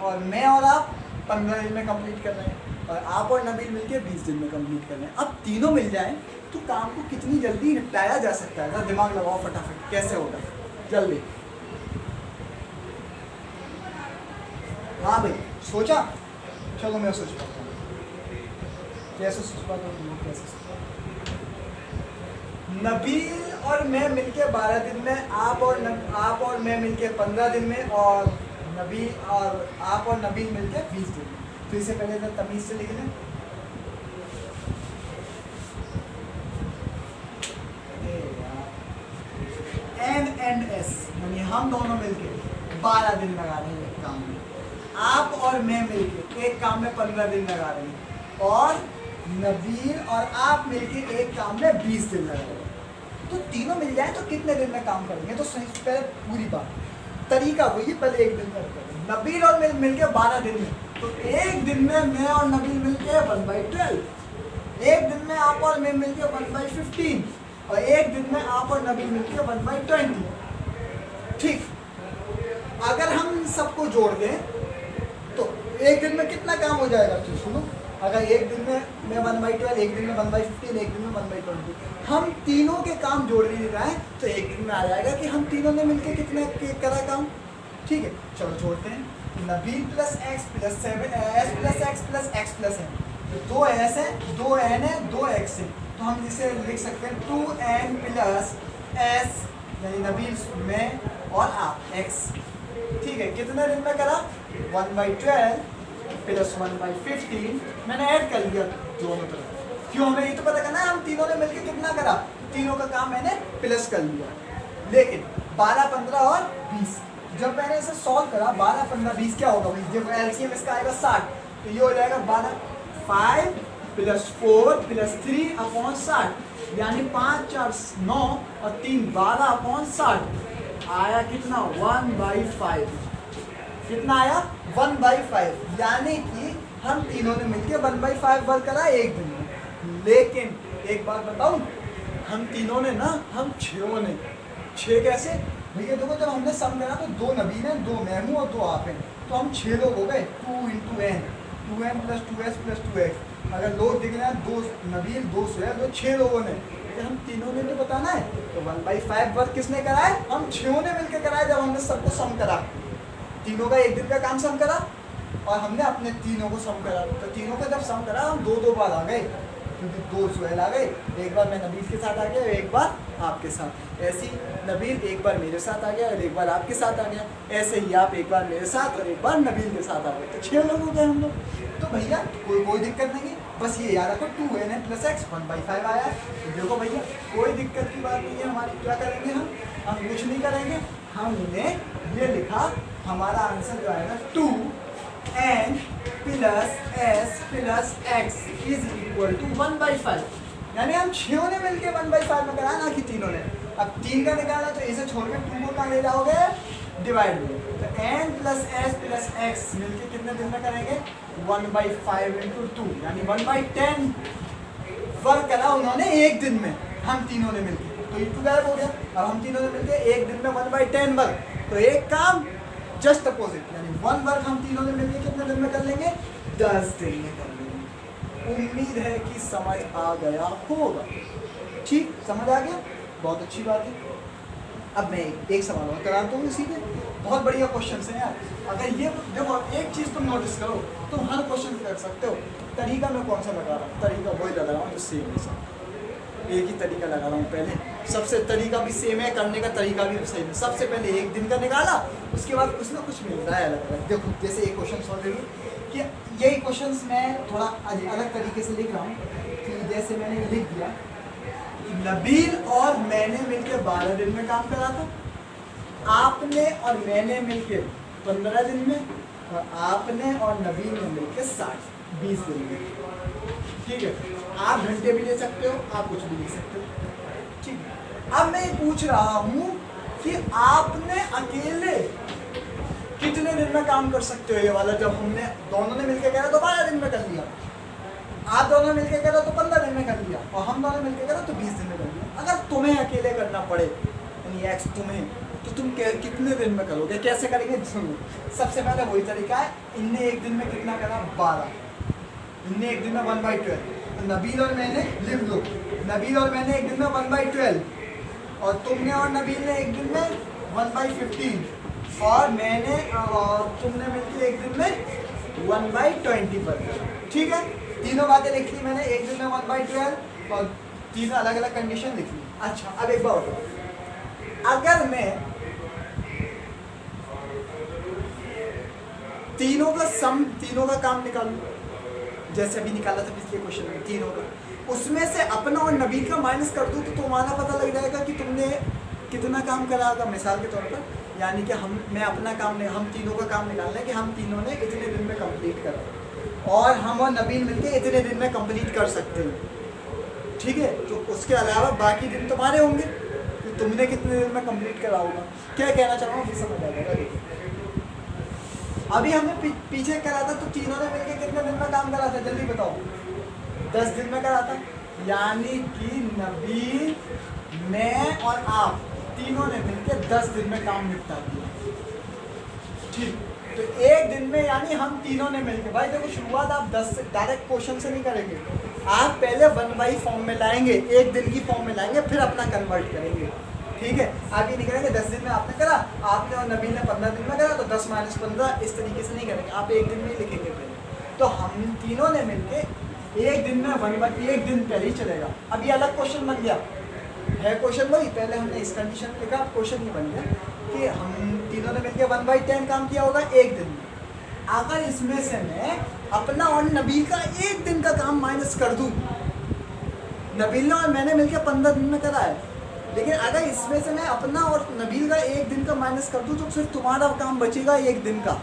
और मैं और आप 15 दिन में कंप्लीट कर रहे हैं, और आप और नबील मिलके 20 दिन में कंप्लीट कर रहे हैं। अब तीनों मिल जाएं तो काम को कितनी जल्दी निपटाया जा सकता है, दिमाग लगाओ फटाफट, कैसे होगा जल्दी। हाँ भाई सोचा, चलो मैं सोच पाता हूँ, कैसे सोच पाता हूँ, कैसे सोच पाता हूँ। नबील और मैं मिलके 12 दिन में, आप और मैं मिलके 15 दिन में, और नबील और आप और नबील मिलके 20 दिन में। तो इससे पहले तो तमीज से लिख लें, एंड एस, यानी हम दोनों मिलके 12 दिन लगा रहे हैं एक काम में, आप और मैं मिलके एक काम में 15 दिन लगा रहे हैं, और नबील और आप मिलके एक काम में 20 दिन लगा रहे हैं। तो तीनों मिल जाए तो कितने दिन में काम करेंगे, तो सही पहले पूरी बात, तरीका वही, पहले एक दिन में नबील और मिलके 12 दिन में, तो एक दिन में मैं और नबील मिलके 1/12, एक दिन में आप और मैं मिलके 1/15, और एक दिन में आप और नबील मिलके 1/20। ठीक, अगर हम सबको जोड़ दें तो एक दिन में कितना काम हो जाएगा? तो सुनो, अगर एक दिन में मैं 1/12, एक दिन में 1/15, एक दिन में 1/20, हम तीनों के काम जोड़ नहीं रहे हैं, तो एक दिन में आ जाएगा कि हम तीनों ने मिलके कितने करा काम। ठीक है, चलो जोड़ते हैं। नबील plus x plus 7 s plus x plus x plus n, दो एस है, दो एन है, दो एक्स है, तो हम इसे लिख सकते हैं 2n प्लस एस, यानी नबील में और आप एक्स। ठीक है, कितने दिन में करा? 1/12 प्लस 1/15, मैंने ऐड कर लिया दोनों तरफ। क्यों? हमें ये तो पता करना है हम तीनों ने मिलकर कितना करा, तीनों का काम मैंने प्लस कर लिया। लेकिन 12, 15 और 20, जब मैंने इसे सॉल्व करा 12, 15, 20 क्या होगा भाई? जब एलसीएम इसका आएगा 60, तो ये हो जाएगा 12, 5 प्लस 4 प्लस 3/60, यानी 5, 4, 9 और 3, 12/60 आया कितना? 1/5। कितना आया? 1/5, यानी कि हम तीनों ने मिलकर 1/5 वर्क करा एक दिन में। लेकिन एक बात बताऊं, हम तीनों ने ना, हम 6 ने, 6 कैसे भैया? देखो, जब हमने सम करा तो 2 नबील हैं, 2 मैं हूँ और 2 आप हैं, तो हम 6 लोग हो गए। 2 × n, 2n plus 2s plus 2x। अगर लोग दिख रहे हैं 2 नबील 2 सुहैल, तो 6 लोगों ने, लेकिन हम तीनों ने तो बताना है, तो 1/5 वर्क किसने करा है? हम 6 ने मिलकर कराया। जब हमने सबको सम करा, तीनों का एक दिन का काम सम करा और हमने अपने तीनों को सम करा, तो तीनों का जब सम करा हम 2-2 बार आ गए, क्योंकि 2 सुहैल आ गए, एक बार मैं नबील के साथ आ गया और एक बार आपके साथ। ऐसे ही नबील एक बार मेरे साथ आ गया और एक बार आपके साथ आ गया, ऐसे ही आप एक बार मेरे साथ और एक बार नबील के साथ आ गए, तो 6 लोग हो गए हम लोग। तो भैया कोई दिक्कत नहीं है, बस ये याद रखो 2n प्लस x 1/5 आया। तो देखो भैया, कोई दिक्कत की बात नहीं है हमारी। क्या करेंगे हम कुछ नहीं करेंगे, हमने ये लिखा, हमारा आंसर जो आएगा 2n plus s plus x is equal to 1/5, यानी हम 6 ने मिलकर 1/5 में कराया, ना कि तीनों ने। अब 3 का निकाला तो इसे छोड़ के 2 को कहाँ ले जाओगे? डिवाइड में। तो n plus s plus x मिलके कितने दिन में करेंगे? 1/5 × 2, यानी 1/10 वर्क करा उन्होंने एक दिन में, हम तीनों ने मिलके, तो ये 2 गायब हो गया। अब हम तीनों ने मिलके एक दिन में 1/10 वर्क, तो एक काम जस्ट अपोजिट, यानी 1 वर्क हम तीनों ने मिलके कितने दिन में कर लेंगे? 10 दिन में कर लेंगे। उम्मीद है कि समझ आ गया होगा। ठीक, समझ आ गया? बहुत अच्छी बात है। अब मैं एक सवाल और कराता हूँ इसी पे, बहुत बढ़िया क्वेश्चन है यार। अगर ये देखो, एक चीज़ तुम नोटिस करो, तुम हर क्वेश्चन कर सकते हो। तरीका मैं कौन सा लगा रहा हूँ? तरीका वही लगा रहा हूँ जो सेम है, सब एक ही तरीका लगा रहा हूँ। पहले सबसे तरीका भी सेम है, करने का तरीका भी सेम है। सबसे पहले एक दिन का निकाला, उसके बाद कुछ ना कुछ मिल रहा है अलग अलग। देखो, जैसे एक क्वेश्चन सॉल्व करिए कि यही क्वेश्चन मैं थोड़ा अलग तरीके से लिख रहा हूँ कि जैसे मैंने लिख दिया, नबील और मैंने मिलकर 12 दिन में काम करा था, आपने और मैंने मिलकर 15 दिन में, और आपने और नबील ने मिलकर 20 दिन में। ठीक है, आप घंटे भी ले सकते हो, आप कुछ भी ले सकते हो। ठीक है, अब मैं पूछ रहा हूँ कि आपने अकेले कितने दिन में काम कर सकते हो? ये वाला जब हमने दोनों ने मिलकर करा तो 12 दिन में कर लिया, आप दोनों मिलकर करो तो 15 दिन में कर लिया, और हम दोनों मिलकर करो तो 20 दिन में कर लिया। अगर तुम्हें अकेले करना पड़े, यानी एक्स तुम्हें, तो तुम कितने दिन में करोगे? कैसे करेंगे? सुनो, सबसे पहले वही तरीका है, इनने एक दिन में कितना करा? 12, इनने एक दिन में 1/12, तो नबील और मैंने लिख लो, नबील और मैंने एक दिन में 1/12, और तुमने और नबील ने एक दिन में 1/15, और मैंने और तुमने मिलकर एक दिन में 1/20 पर। ठीक है, तीनों बातें लिख ली मैंने, एक दिन में 1/12 और 3 अलग अलग कंडीशन लिख ली। अच्छा, अब एक बार बताओ, अगर मैं तीनों का सम, तीनों का काम निकालूं, जैसे अभी निकाला था पिछले क्वेश्चन में, तीनों का, उसमें से अपना और नबील का माइनस कर दूं, तो तुम्हारा पता लग जाएगा कि तुमने कितना काम करा होगा। मिसाल के तौर पर, यानी कि मैं अपना काम, हम तीनों का काम निकालना है कि हम तीनों ने इतने दिन में कंप्लीट करा, और हम और नबील मिलके इतने दिन में कंप्लीट कर सकते हैं। ठीक है, तो उसके अलावा बाकी दिन तुम्हारे होंगे, तो तुमने कितने दिन में कंप्लीट करा होगा। क्या कहना चाह रहा हूँ समझ आ जाएगा। अभी हमने पीछे करा था तो तीनों ने मिलकर कितने दिन में काम करा था, जल्दी बताओ। 10 दिन में करा था, यानी कि नबील, मैं और आप तीनों ने मिलकर 10 दिन में काम निपटा दिया। ठीक, तो एक दिन में यानी हम तीनों ने मिलकर, भाई देखो शुरुआत आप 10 से डायरेक्ट क्वेश्चन से नहीं करेंगे, आप पहले 1 बाई फॉर्म में लाएंगे, एक दिन की फॉर्म में लाएंगे, फिर अपना कन्वर्ट करेंगे। ठीक है, आप ये नहीं करेंगे 10 दिन में आपने करा, आपने और नबील ने 15 दिन में करा तो 10 - 15 इस तरीके से नहीं करेंगे, आप एक दिन में ही लिखेंगे पहले। तो हम तीनों ने मिलके एक दिन में 1 बाई, एक दिन पहले ही चलेगा। अब ये अलग क्वेश्चन बन गया है, क्वेश्चन वही पहले हमने इस कंडीशन में लिखा, क्वेश्चन ये बन गया कि हम तीनों ने मिलकर 1/10 काम किया होगा एक दिन में। अगर इसमें से मैं अपना और नबील का एक दिन का काम माइनस कर दूं, नबील ने और मैंने मिलकर 15 दिन में करा है, लेकिन अगर इसमें से मैं अपना और नबील का एक दिन का माइनस कर दूं तो सिर्फ तुम्हारा काम बचेगा एक दिन का।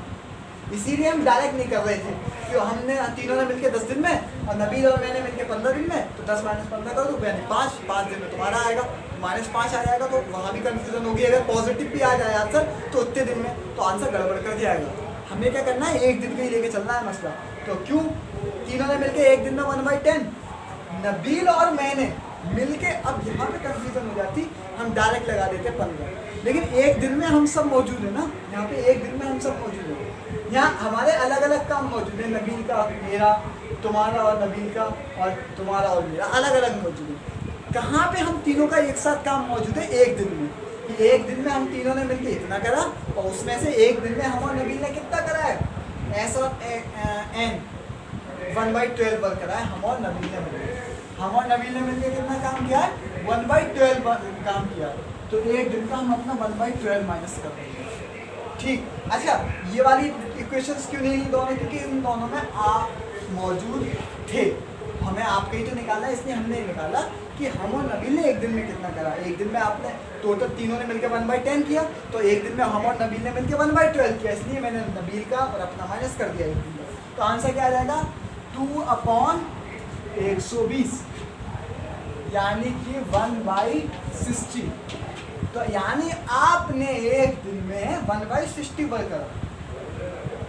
इसीलिए हम डायरेक्ट नहीं कर रहे थे कि हमने तीनों ने मिलकर 10 दिन में और नबील और मैंने मिलकर 15 दिन में, तो 10 - 15 कर दूँ, यानी 5 दिन में तुम्हारा आएगा, -5 आ जाएगा, तो वहाँ भी कंफ्यूजन होगी। अगर पॉजिटिव भी आ जाए आंसर तो उतने दिन में, तो आंसर गड़बड़ कर दिया जाएगा। हमें क्या करना है, एक दिन का ही लेके चलना है मसला। तो क्यों तीनों ने मिलकर एक दिन में 1/10, नबील और मैंने मिलके, अब यहाँ पे कंफ्यूजन हो जाती, हम डायरेक्ट लगा देते 15, लेकिन एक दिन में हम सब मौजूद है ना, यहाँ पे एक दिन में हम सब मौजूद है। यहाँ हमारे अलग अलग काम मौजूद है, नबील का, मेरा, तुम्हारा और नबील का, और तुम्हारा और मेरा अलग अलग मौजूद है। कहाँ पे हम तीनों का एक साथ काम मौजूद है, एक दिन में। कि एक दिन में हम तीनों ने मिलकर इतना करा, और उसमें से एक दिन में हम और नबील ने कितना करा है, एस और एन 1/12 पर करा है हम और नबील ने मिलकर। हम और नबील ने मिलकर कितना काम किया है, 1/12 काम किया। तो एक दिन का हम अपना 1/12 माइनस कर देंगे। ठीक, अच्छा ये वाली इक्वेशंस क्यों नहीं ली दोनों, क्योंकि इन दोनों में आप मौजूद थे, हमें आपका ही तो निकालना है, इसलिए हमने निकाला कि हम और नबील ने एक दिन में कितना करा। एक दिन में आपने टोटल तीनों ने मिलकर 1/10 किया, तो एक दिन में हम और नबील ने मिलकर 1/12 किया, इसलिए मैंने नबील का और अपना माइनस कर दिया एक दिन का। तो आंसर क्या आ जाएगा, 2/120, यानी कि 1/60। तो यानी आपने एक दिन में 1/60 वर्क करा।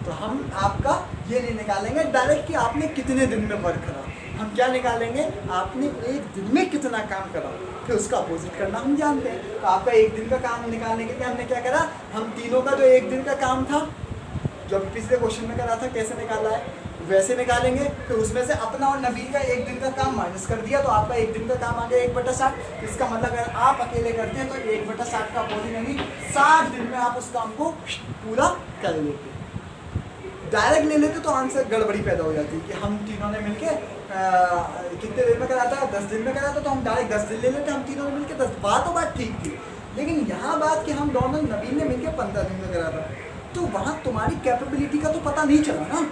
तो हम आपका ये नहीं निकालेंगे डायरेक्ट कि आपने कितने दिन में वर्क करा, हम क्या निकालेंगे, आपने एक दिन में कितना काम करा, फिर उसका अपोजिट करना हम जानते हैं। तो आपका एक दिन का काम निकालने के लिए हमने क्या करा, हम तीनों का जो एक दिन का काम था, जो पिछले क्वेश्चन में करा था, कैसे निकाला है वैसे निकालेंगे। फिर उसमें से अपना और नबील का एक दिन का काम माइनस कर दिया, तो आपका एक दिन का काम आ गया 1/60। इसका मतलब अगर आप अकेले करते हैं तो 1/60 का अपोजिट, यानी 60 दिन में आप उस काम को पूरा कर लेते। डायरेक्ट ले लेते तो आंसर गड़बड़ी पैदा हो जाती है कि हम तीनों ने मिलके कितने दिन में करा था, 10 दिन में करा था, तो हम डायरेक्ट 10 दिन ले लेते, हम तीनों ने मिलके 10। बात ठीक थी, लेकिन यहाँ बात कि हम दोनों नबील ने मिलके 15 दिन में करा था, तो वहाँ तुम्हारी कैपेबिलिटी का तो पता नहीं चला ना।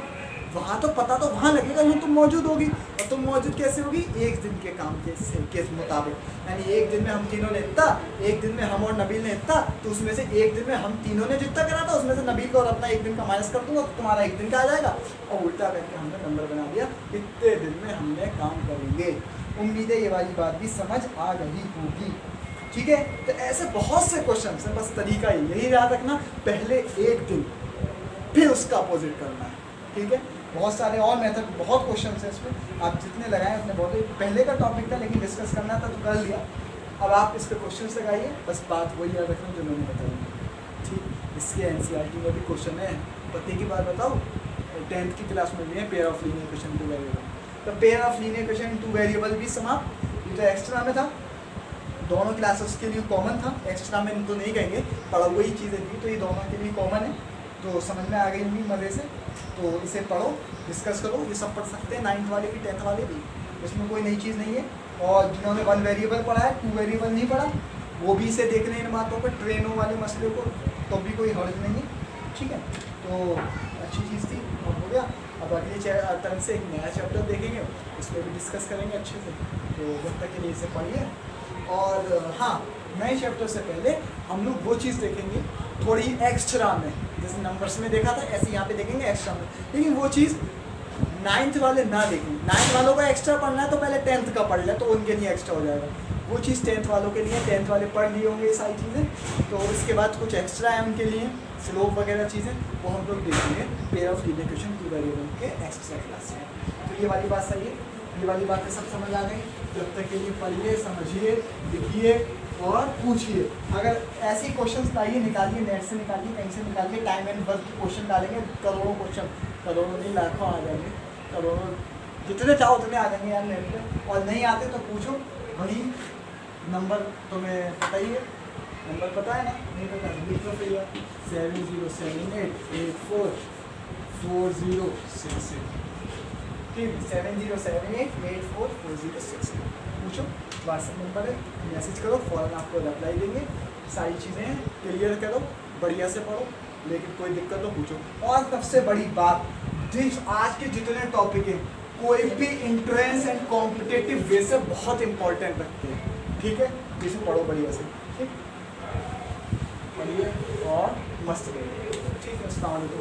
वहाँ तो पता तो वहाँ लगेगा जहाँ तुम मौजूद होगी, और तुम मौजूद कैसे होगी, एक दिन के काम के मुताबिक। यानी एक दिन में हम तीनों ने इतना, एक दिन में हम और नबील ने इतना, तो उसमें से एक दिन में हम तीनों ने जितना करा था उसमें से नबील को और अपना एक दिन का माइनस कर दूंगा, तो तुम्हारा एक दिन का आ जाएगा, और उल्टा करके हमने नंबर बना दिया कितने दिन में हमने काम करेंगे। उम्मीद है ये वाली बात भी समझ आ गई होगी। ठीक है, तो ऐसे बहुत से क्वेश्चन हैं, बस तरीका यही याद रखना, पहले एक दिन फिर उसका अपोजिट करना है। ठीक है, बहुत सारे और मेथड, बहुत क्वेश्चन हैं इसमें, आप जितने लगाएं उतने बहुत। पहले का टॉपिक था लेकिन डिस्कस करना था तो कर लिया, अब आप इस पर क्वेश्चन लगाइए, बस बात वही याद रखना जो मैंने बताई। ठीक, इसके एनसीईआरटी में भी क्वेश्चन है, पते की बात बताओ, 10th की क्लास में भी है, pair of linear equation 2 variable. तो pair of linear equation 2 variable भी समाप्त। ये तो एक्स्ट्रा में था, दोनों क्लासेस के लिए कॉमन था, एक्स्ट्रा में तो नहीं कहेंगे, पढ़ा हुई चीज़ें थी, तो ये दोनों के लिए कॉमन है, तो समझ में आ गई होंगी मज़े से। तो इसे पढ़ो, डिस्कस करो, ये सब पढ़ सकते हैं, 9th वाले भी 10th वाले भी, इसमें कोई नई चीज़ नहीं है। और जिन्होंने 1 वेरिएबल पढ़ा है, 2 वेरिएबल नहीं पढ़ा, वो भी इसे देख लें इन बातों पर, ट्रेनों वाले मसले को, तो भी कोई हर्ज नहीं है। ठीक है, तो अच्छी चीज़ थी, और हो गया। अब अगले टर्म से एक नया चैप्टर देखेंगे, उस पर भी डिस्कस करेंगे अच्छे से, तो जब तक के लिए इसे पढ़िए। और हाँ, नए चैप्टर से पहले हम लोग वो चीज़ देखेंगे थोड़ी एक्स्ट्रा में, जैसे नंबर्स में देखा था ऐसे यहाँ पे देखेंगे एक्स्ट्रा में, लेकिन वो चीज़ 9th वाले ना देखें। 9th वालों का एक्स्ट्रा पढ़ना है तो पहले 10th का पढ़ ले, तो उनके लिए एक्स्ट्रा हो जाएगा। वो चीज़ 10th वालों के लिए, 10th वाले पढ़ लिए होंगे ये सारी चीज़ें। तो इसके बाद कुछ एक्स्ट्रा है उनके लिए, स्लोप वगैरह चीज़ें, वो हम लोग देखेंगे pair of linear equation two variable के एक्स्ट्रा क्लास में। तो ये वाली बात सही है, ये वाली बातें सब समझ आ गई। जब तक के लिए पढ़िए, समझिए, लिखिए और पूछिए। अगर ऐसे क्वेश्चन लाइए, निकालिए, नेट से निकालिए, कहीं से निकालिए, टाइम एंड वर्क के क्वेश्चन डालेंगे, करोड़ों क्वेश्चन, करोड़ों नहीं लाखों आ जाएंगे, करोड़ों जितने चाहो उतने आ जाएंगे यार नेट पे। और नहीं आते तो पूछो, वही नंबर तुम्हें पता ही है, नंबर पता है ना, नहीं पता लिख लो फिर 7078844066। ठीक, 7078844066 पूछो, व्हाट्सएप नंबर है, मैसेज करो, फ़ौरन आपको रिप्लाई देंगे। सारी चीज़ें क्लियर करो, बढ़िया से पढ़ो, लेकिन कोई दिक्कत हो पूछो। और सबसे बड़ी बात, जिस आज के जितने टॉपिक हैं कोई भी इंट्रेंस एंड कॉम्पिटिटिव वे से बहुत इंपॉर्टेंट रखते हैं, ठीक है, जिसे पढ़ो बढ़िया से, ठीक, पढ़िए और मस्त रहिए, ठीक है। अस्सलाम वालेकुम।